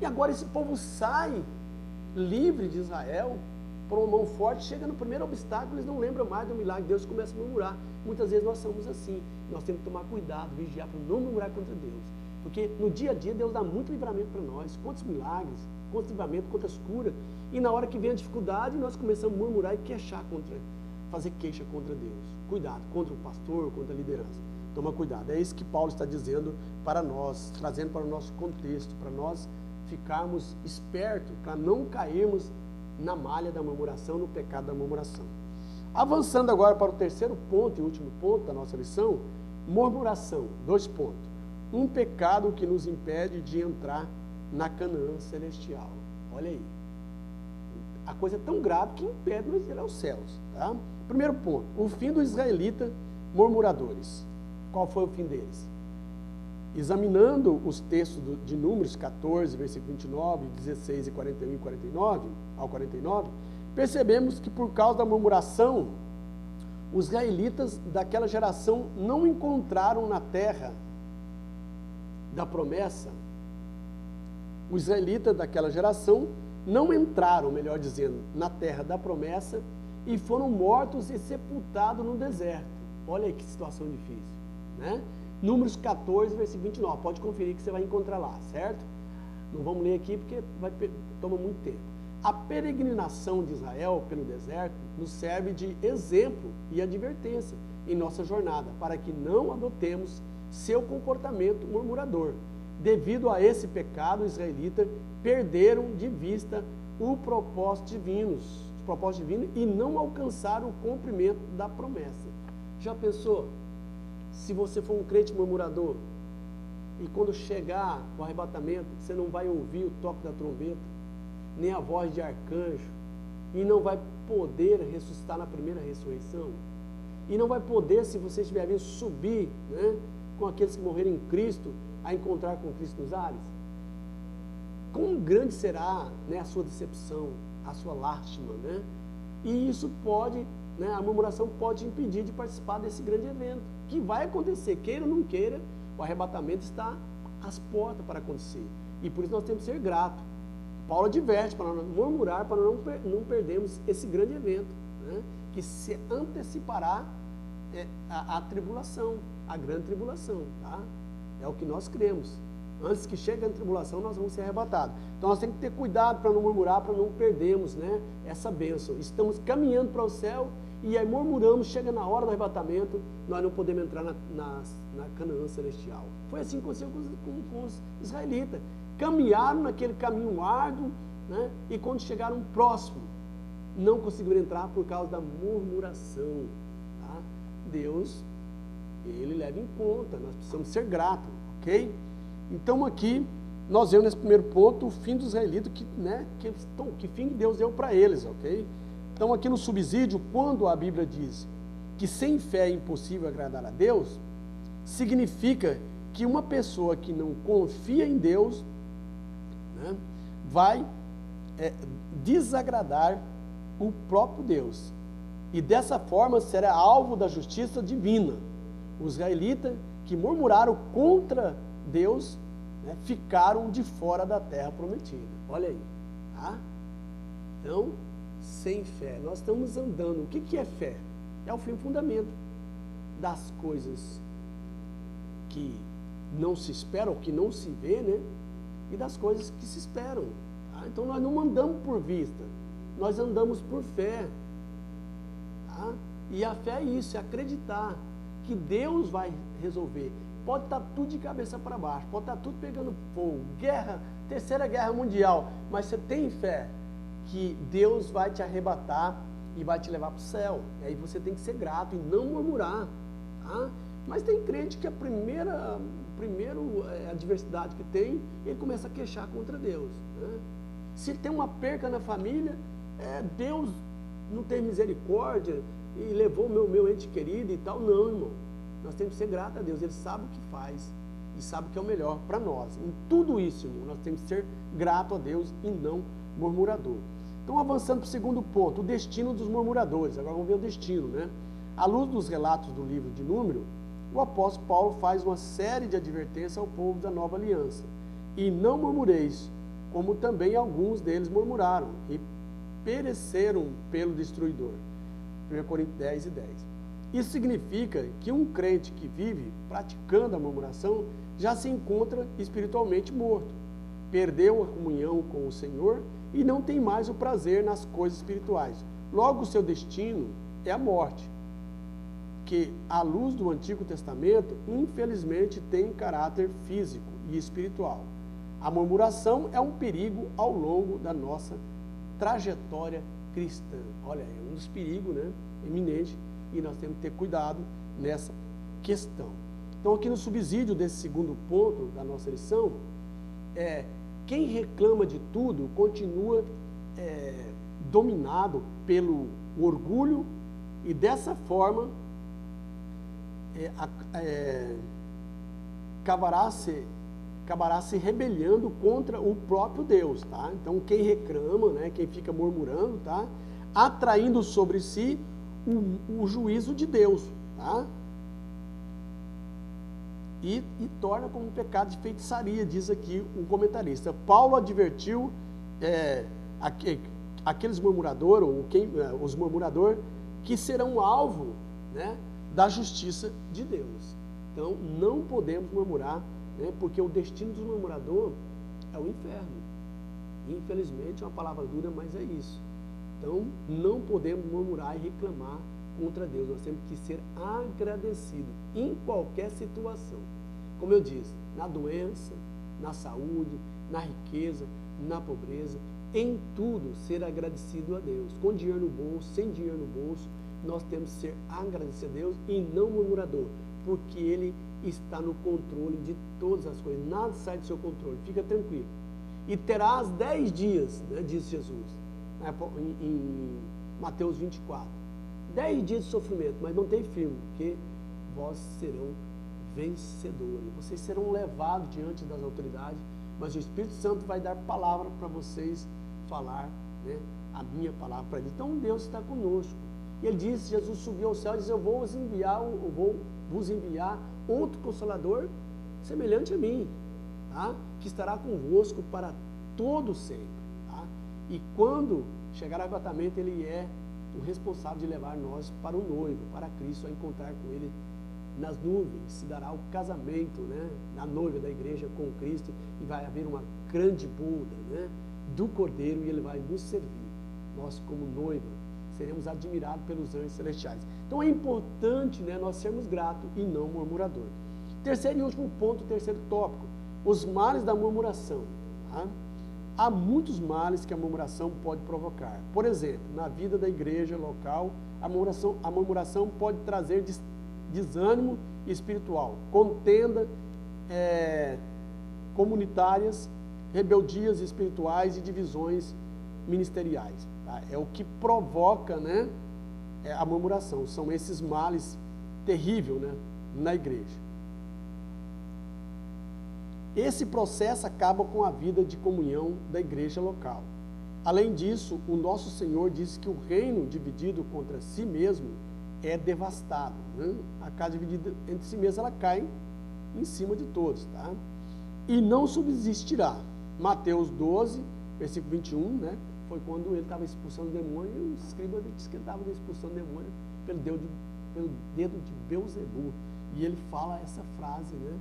E agora esse povo sai livre de Israel, por uma mão forte, chega no primeiro obstáculo, eles não lembram mais do milagre de Deus, começam a murmurar. Muitas vezes nós somos assim, nós temos que tomar cuidado, vigiar para não murmurar contra Deus, porque no dia a dia Deus dá muito livramento para nós, quantos milagres, quantos livramentos, quantas curas, e na hora que vem a dificuldade, nós começamos a murmurar e fazer queixa contra Deus. Cuidado, contra o pastor, contra a liderança. Toma cuidado, é isso que Paulo está dizendo para nós, trazendo para o nosso contexto, para nós ficarmos espertos, para não cairmos na malha da murmuração, no pecado da murmuração. Avançando agora para o terceiro ponto e último ponto da nossa lição, murmuração, 2 pontos. Um pecado que nos impede de entrar na Canaã celestial. Olha aí. A coisa é tão grave que impede nós ir aos céus. Tá? Primeiro ponto, o fim dos israelitas murmuradores. Qual foi o fim deles? Examinando os textos de Números 14, versículo 29, 16 e 41 e 49, ao 49, percebemos que por causa da murmuração, os israelitas daquela geração não encontraram na terra da promessa. Os israelitas daquela geração não entraram, melhor dizendo, na terra da promessa e foram mortos e sepultados no deserto. Olha aí que situação difícil, né? Números 14, versículo 29, pode conferir que você vai encontrar lá, certo? Não vamos ler aqui porque toma muito tempo. A peregrinação de Israel pelo deserto nos serve de exemplo e advertência em nossa jornada, para que não adotemos seu comportamento murmurador. Devido a esse pecado, os israelitas perderam de vista os propósitos divinos e não alcançaram o cumprimento da promessa. Já pensou? Se você for um crente murmurador, e quando chegar o arrebatamento, você não vai ouvir o toque da trombeta, nem a voz de arcanjo, e não vai poder ressuscitar na primeira ressurreição, e não vai poder, se você estiver vindo, subir, né, com aqueles que morreram em Cristo, a encontrar com Cristo nos ares. Quão grande será, né, a sua decepção, a sua lástima, né? E isso pode, né, a murmuração pode impedir de participar desse grande evento, que vai acontecer, queira ou não queira, o arrebatamento está às portas para acontecer, e por isso nós temos que ser gratos. Paulo adverte para não murmurar, para não perdermos esse grande evento, né, que se antecipará a tribulação, a grande tribulação, tá? É o que nós cremos. Antes que chegue a tribulação, nós vamos ser arrebatados. Então nós temos que ter cuidado para não murmurar, para não perdermos, né, essa bênção. Estamos caminhando para o céu e aí murmuramos, chega na hora do arrebatamento, nós não podemos entrar na Canaã celestial. Foi assim que aconteceu com os israelitas. Caminharam naquele caminho árduo, né, e quando chegaram próximo, não conseguiram entrar por causa da murmuração. Tá? Deus, Ele leva em conta, nós precisamos ser gratos, ok? Então aqui, nós vemos nesse primeiro ponto o fim dos israelitas, que fim Deus deu para eles, ok? Então aqui no subsídio, quando a Bíblia diz que sem fé é impossível agradar a Deus, significa que uma pessoa que não confia em Deus, né, vai desagradar o próprio Deus. e dessa forma será alvo da justiça divina. Os israelitas que murmuraram contra Deus, né, ficaram de fora da terra prometida. Olha aí, tá? Então, sem fé, nós estamos andando. O que é fé? É o fim fundamento das coisas que não se esperam, ou que não se vê, né? E das coisas que se esperam. Tá? Então nós não andamos por vista, nós andamos por fé. Tá? E a fé é isso, é acreditar que Deus vai resolver. Pode estar tudo de cabeça para baixo, pode estar tudo pegando fogo, guerra, terceira guerra mundial, mas você tem fé que Deus vai te arrebatar e vai te levar para o céu. E aí você tem que ser grato e não murmurar. Tá? Mas tem crente que a primeira adversidade que tem, ele começa a queixar contra Deus. Né? Se tem uma perca na família, Deus não tem misericórdia e levou meu ente querido e tal. Não, irmão. Nós temos que ser gratos a Deus. Ele sabe o que faz e sabe o que é o melhor para nós. Em tudo isso, irmão, nós temos que ser grato a Deus e não murmurador. Então, avançando para o segundo ponto, o destino dos murmuradores. Agora vamos ver o destino, né? À luz dos relatos do livro de Número, o apóstolo Paulo faz uma série de advertências ao povo da nova aliança. E não murmureis, como também alguns deles murmuraram e pereceram pelo destruidor. 1 Coríntios 10 e 10. Isso significa que um crente que vive praticando a murmuração já se encontra espiritualmente morto, perdeu a comunhão com o Senhor e não tem mais o prazer nas coisas espirituais. Logo, o seu destino é a morte, que, à luz do Antigo Testamento, infelizmente tem caráter físico e espiritual. A murmuração é um perigo ao longo da nossa trajetória cristã. Olha, é um dos perigos, né, eminentes, e nós temos que ter cuidado nessa questão. Então, aqui no subsídio desse segundo ponto da nossa lição, quem reclama de tudo continua dominado pelo orgulho e dessa forma acabará se rebelando contra o próprio Deus, tá? Então quem reclama, né, quem fica murmurando, tá, atraindo sobre si o juízo de Deus, tá? E torna como um pecado de feitiçaria, diz aqui um comentarista. Paulo advertiu aqueles murmuradores, os murmuradores, que serão alvo, né, da justiça de Deus. Então, não podemos murmurar, né, porque o destino do murmurador é o inferno. Infelizmente, é uma palavra dura, mas é isso. Então, não podemos murmurar e reclamar contra Deus. Nós temos que ser agradecidos em qualquer situação. Como eu disse, na doença, na saúde, na riqueza, na pobreza, em tudo ser agradecido a Deus. Com dinheiro no bolso, sem dinheiro no bolso, nós temos que ser agradecidos a Deus e não murmurador, porque Ele está no controle de todas as coisas, nada sai do seu controle, fica tranquilo. E terás 10 dias, né, diz Jesus, em Mateus 24, 10 dias de sofrimento, mas não tem firme, porque vós serão vencedores, vocês serão levados diante das autoridades, mas o Espírito Santo vai dar palavra para vocês falar, né, a minha palavra para eles. Então Deus está conosco. E ele disse, Jesus subiu ao céu e disse, eu vou vos enviar outro Consolador semelhante a mim, tá? Que estará convosco para todo sempre. Tá? E quando chegar ao arrebatamento, ele é o responsável de levar nós para o noivo, para Cristo, a encontrar com ele nas nuvens. Se dará o casamento, né, na noiva da igreja com Cristo, e vai haver uma grande boda, né, do Cordeiro, e ele vai nos servir. Nós, como noiva, seremos admirados pelos anjos celestiais. Então é importante, né, nós sermos gratos e não murmurador. Terceiro e último ponto, terceiro tópico, os males da murmuração. Tá? Há muitos males que a murmuração pode provocar. Por exemplo, na vida da igreja local, a murmuração pode trazer desânimo espiritual, contenda comunitárias, rebeldias espirituais e divisões ministeriais. Tá? É o que provoca, né, a murmuração. São esses males terríveis, né, na igreja. Esse processo acaba com a vida de comunhão da igreja local. Além disso, o nosso Senhor disse que o reino dividido contra si mesmo é devastado, né? A casa dividida entre si mesma, ela cai em cima de todos, tá? E não subsistirá. Mateus 12, versículo 21, né? Foi quando ele estava expulsando o demônio, e o escriba disse que ele estava expulsando o demônio pelo dedo de Beelzebu. E ele fala essa frase, né,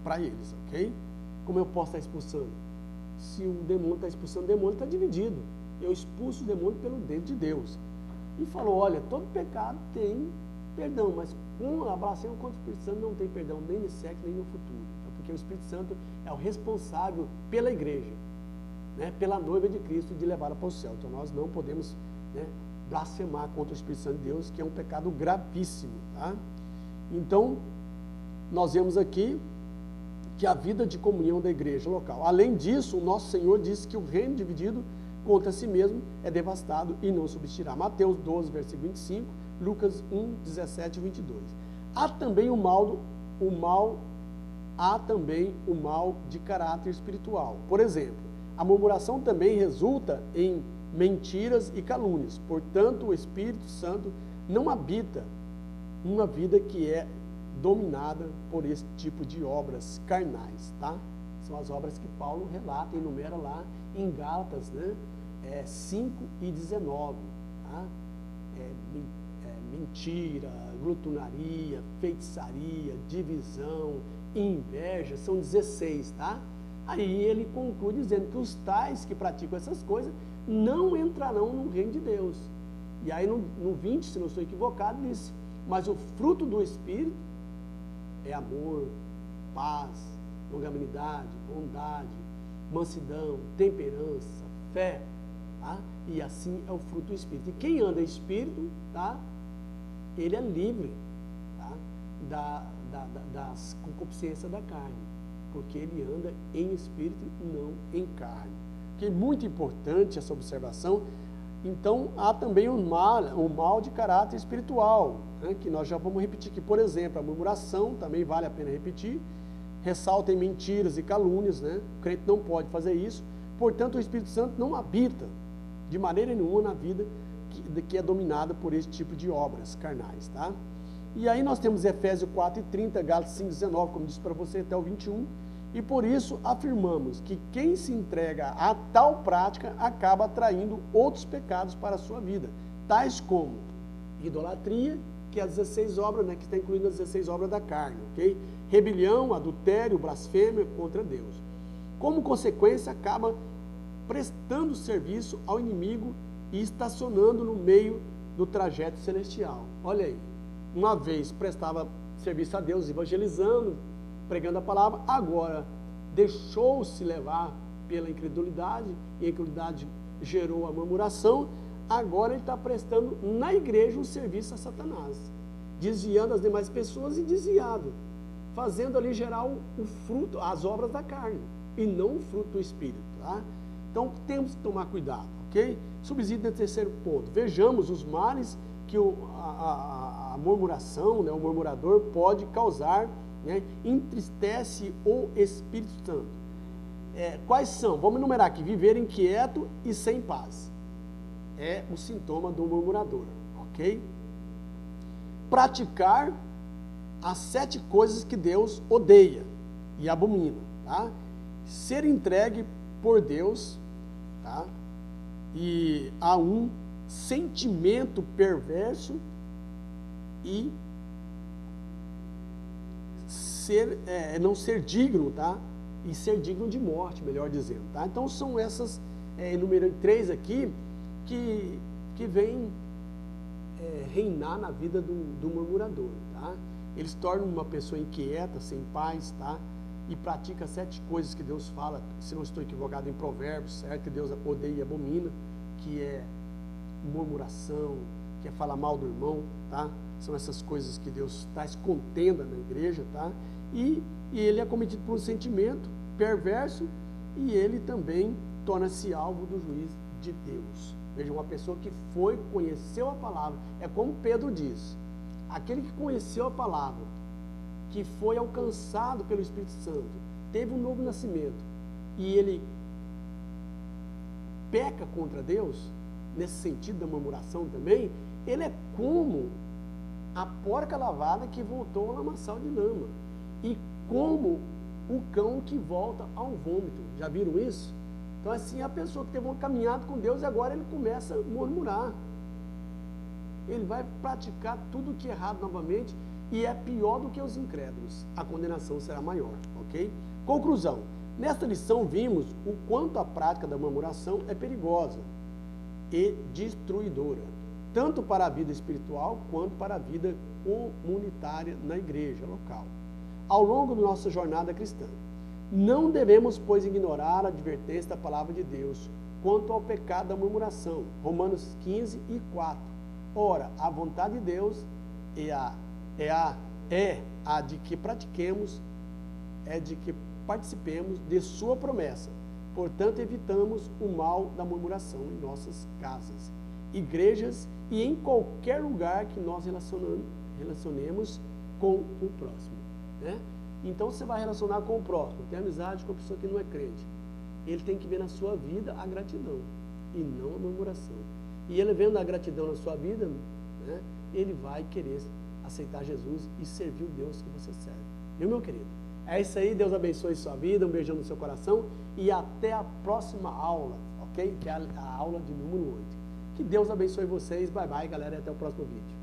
para eles, ok? Como eu posso estar expulsando? Se o demônio está expulsando o demônio, está dividido. Eu expulso o demônio pelo dedo de Deus. E falou, olha, todo pecado tem perdão, mas com a blasfêmia contra o Espírito Santo não tem perdão nem no século, nem no futuro. Porque o Espírito Santo é o responsável pela igreja, né, pela noiva de Cristo, de levá-la para o céu. Então nós não podemos, né, blasfemar contra o Espírito Santo de Deus, que é um pecado gravíssimo, tá? Então, nós vemos aqui que a vida de comunhão da igreja local. Além disso, o nosso Senhor disse que o reino dividido contra si mesmo é devastado e não subsistirá. Mateus 12, versículo 25, Lucas 1, 17 e 22. Há também o mal de caráter espiritual. Por exemplo, a murmuração também resulta em mentiras e calúnias. Portanto, o Espírito Santo não habita uma vida que é dominada por esse tipo de obras carnais, tá? São as obras que Paulo relata e enumera lá em Gálatas, né? 5 e 19, tá? Mentira, glutonaria, feitiçaria, divisão, inveja, são 16, tá? Aí ele conclui dizendo que os tais que praticam essas coisas não entrarão no reino de Deus. E aí no 20, se não estou equivocado, diz, mas o fruto do Espírito é amor, paz, longanimidade, bondade, mansidão, temperança, fé, tá? E assim é o fruto do Espírito. E quem anda em Espírito, tá? Ele é livre, tá? Das concupiscências da carne, porque ele anda em Espírito e não em carne. Que é muito importante essa observação. Então, há também o mal de caráter espiritual, né, que nós já vamos repetir aqui. Por exemplo, a murmuração, também vale a pena repetir, ressalta em mentiras e calúnias, né? O crente não pode fazer isso. Portanto, o Espírito Santo não habita de maneira nenhuma na vida que é dominada por esse tipo de obras carnais, tá? E aí nós temos Efésios 4 e 30, Gálatas 5, 19, como disse para você, até o 21, e por isso afirmamos que quem se entrega a tal prática acaba atraindo outros pecados para a sua vida, tais como idolatria, que é as 16 obras, né, que está incluindo as 16 obras da carne, ok? Rebelião, adultério, blasfêmia contra Deus. Como consequência, acaba prestando serviço ao inimigo e estacionando no meio do trajeto celestial. Olha aí, uma vez prestava serviço a Deus, evangelizando, pregando a palavra, agora deixou-se levar pela incredulidade, e a incredulidade gerou a murmuração, agora ele está prestando na igreja um serviço a Satanás, desviando as demais pessoas e desviado, fazendo ali gerar o fruto, as obras da carne, e não o fruto do Espírito, tá? Então temos que tomar cuidado, ok? Subsídio do terceiro ponto, vejamos os males que a murmuração, né, o murmurador pode causar, né, entristece o Espírito Santo. Quais são? Vamos enumerar aqui: viver inquieto e sem paz. É o sintoma do murmurador, ok? Praticar as 7 coisas que Deus odeia e abomina, tá? Ser entregue por Deus, tá? E há um sentimento perverso e não ser digno, tá? E ser digno de morte, melhor dizendo, tá? Então são essas, enumerei 3 aqui, que vêm reinar na vida do murmurador, tá? Eles tornam uma pessoa inquieta, sem paz, tá? E pratica 7 coisas que Deus fala, se não estou equivocado, em Provérbios, certo? Que Deus odeia e abomina, que é murmuração, que é falar mal do irmão, tá? São essas coisas que Deus traz contenda na igreja, tá? E ele é cometido por um sentimento perverso, e ele também torna-se alvo do juízo de Deus. Veja, uma pessoa que conheceu a palavra, é como Pedro diz, aquele que conheceu a palavra, que foi alcançado pelo Espírito Santo, teve um novo nascimento, e ele peca contra Deus, nesse sentido da murmuração também, ele é como a porca lavada que voltou ao lamaçal de lama, e como o cão que volta ao vômito. Já viram isso? Então assim, a pessoa que teve uma caminhada com Deus e agora ele começa a murmurar. Ele vai praticar tudo que é errado novamente e é pior do que os incrédulos. A condenação será maior, ok? Conclusão. Nesta lição vimos o quanto a prática da murmuração é perigosa e destruidora, tanto para a vida espiritual quanto para a vida comunitária na igreja local, ao longo da nossa jornada cristã. Não devemos, pois, ignorar a advertência da palavra de Deus quanto ao pecado da murmuração. Romanos 15 e 4. Ora, a vontade de Deus é a de que pratiquemos, é de que participemos de sua promessa. Portanto, evitamos o mal da murmuração em nossas casas, igrejas e em qualquer lugar que nós relacionemos com o próximo, né? Então, você vai relacionar com o próximo, tem amizade com a pessoa que não é crente. Ele tem que ver na sua vida a gratidão e não a murmuração. E ele vendo a gratidão na sua vida, né, ele vai querer aceitar Jesus e servir o Deus que você serve. Viu, meu querido? É isso aí, Deus abençoe sua vida, um beijão no seu coração e até a próxima aula, ok? Que é a aula de número 8. Que Deus abençoe vocês, bye bye, galera, e até o próximo vídeo.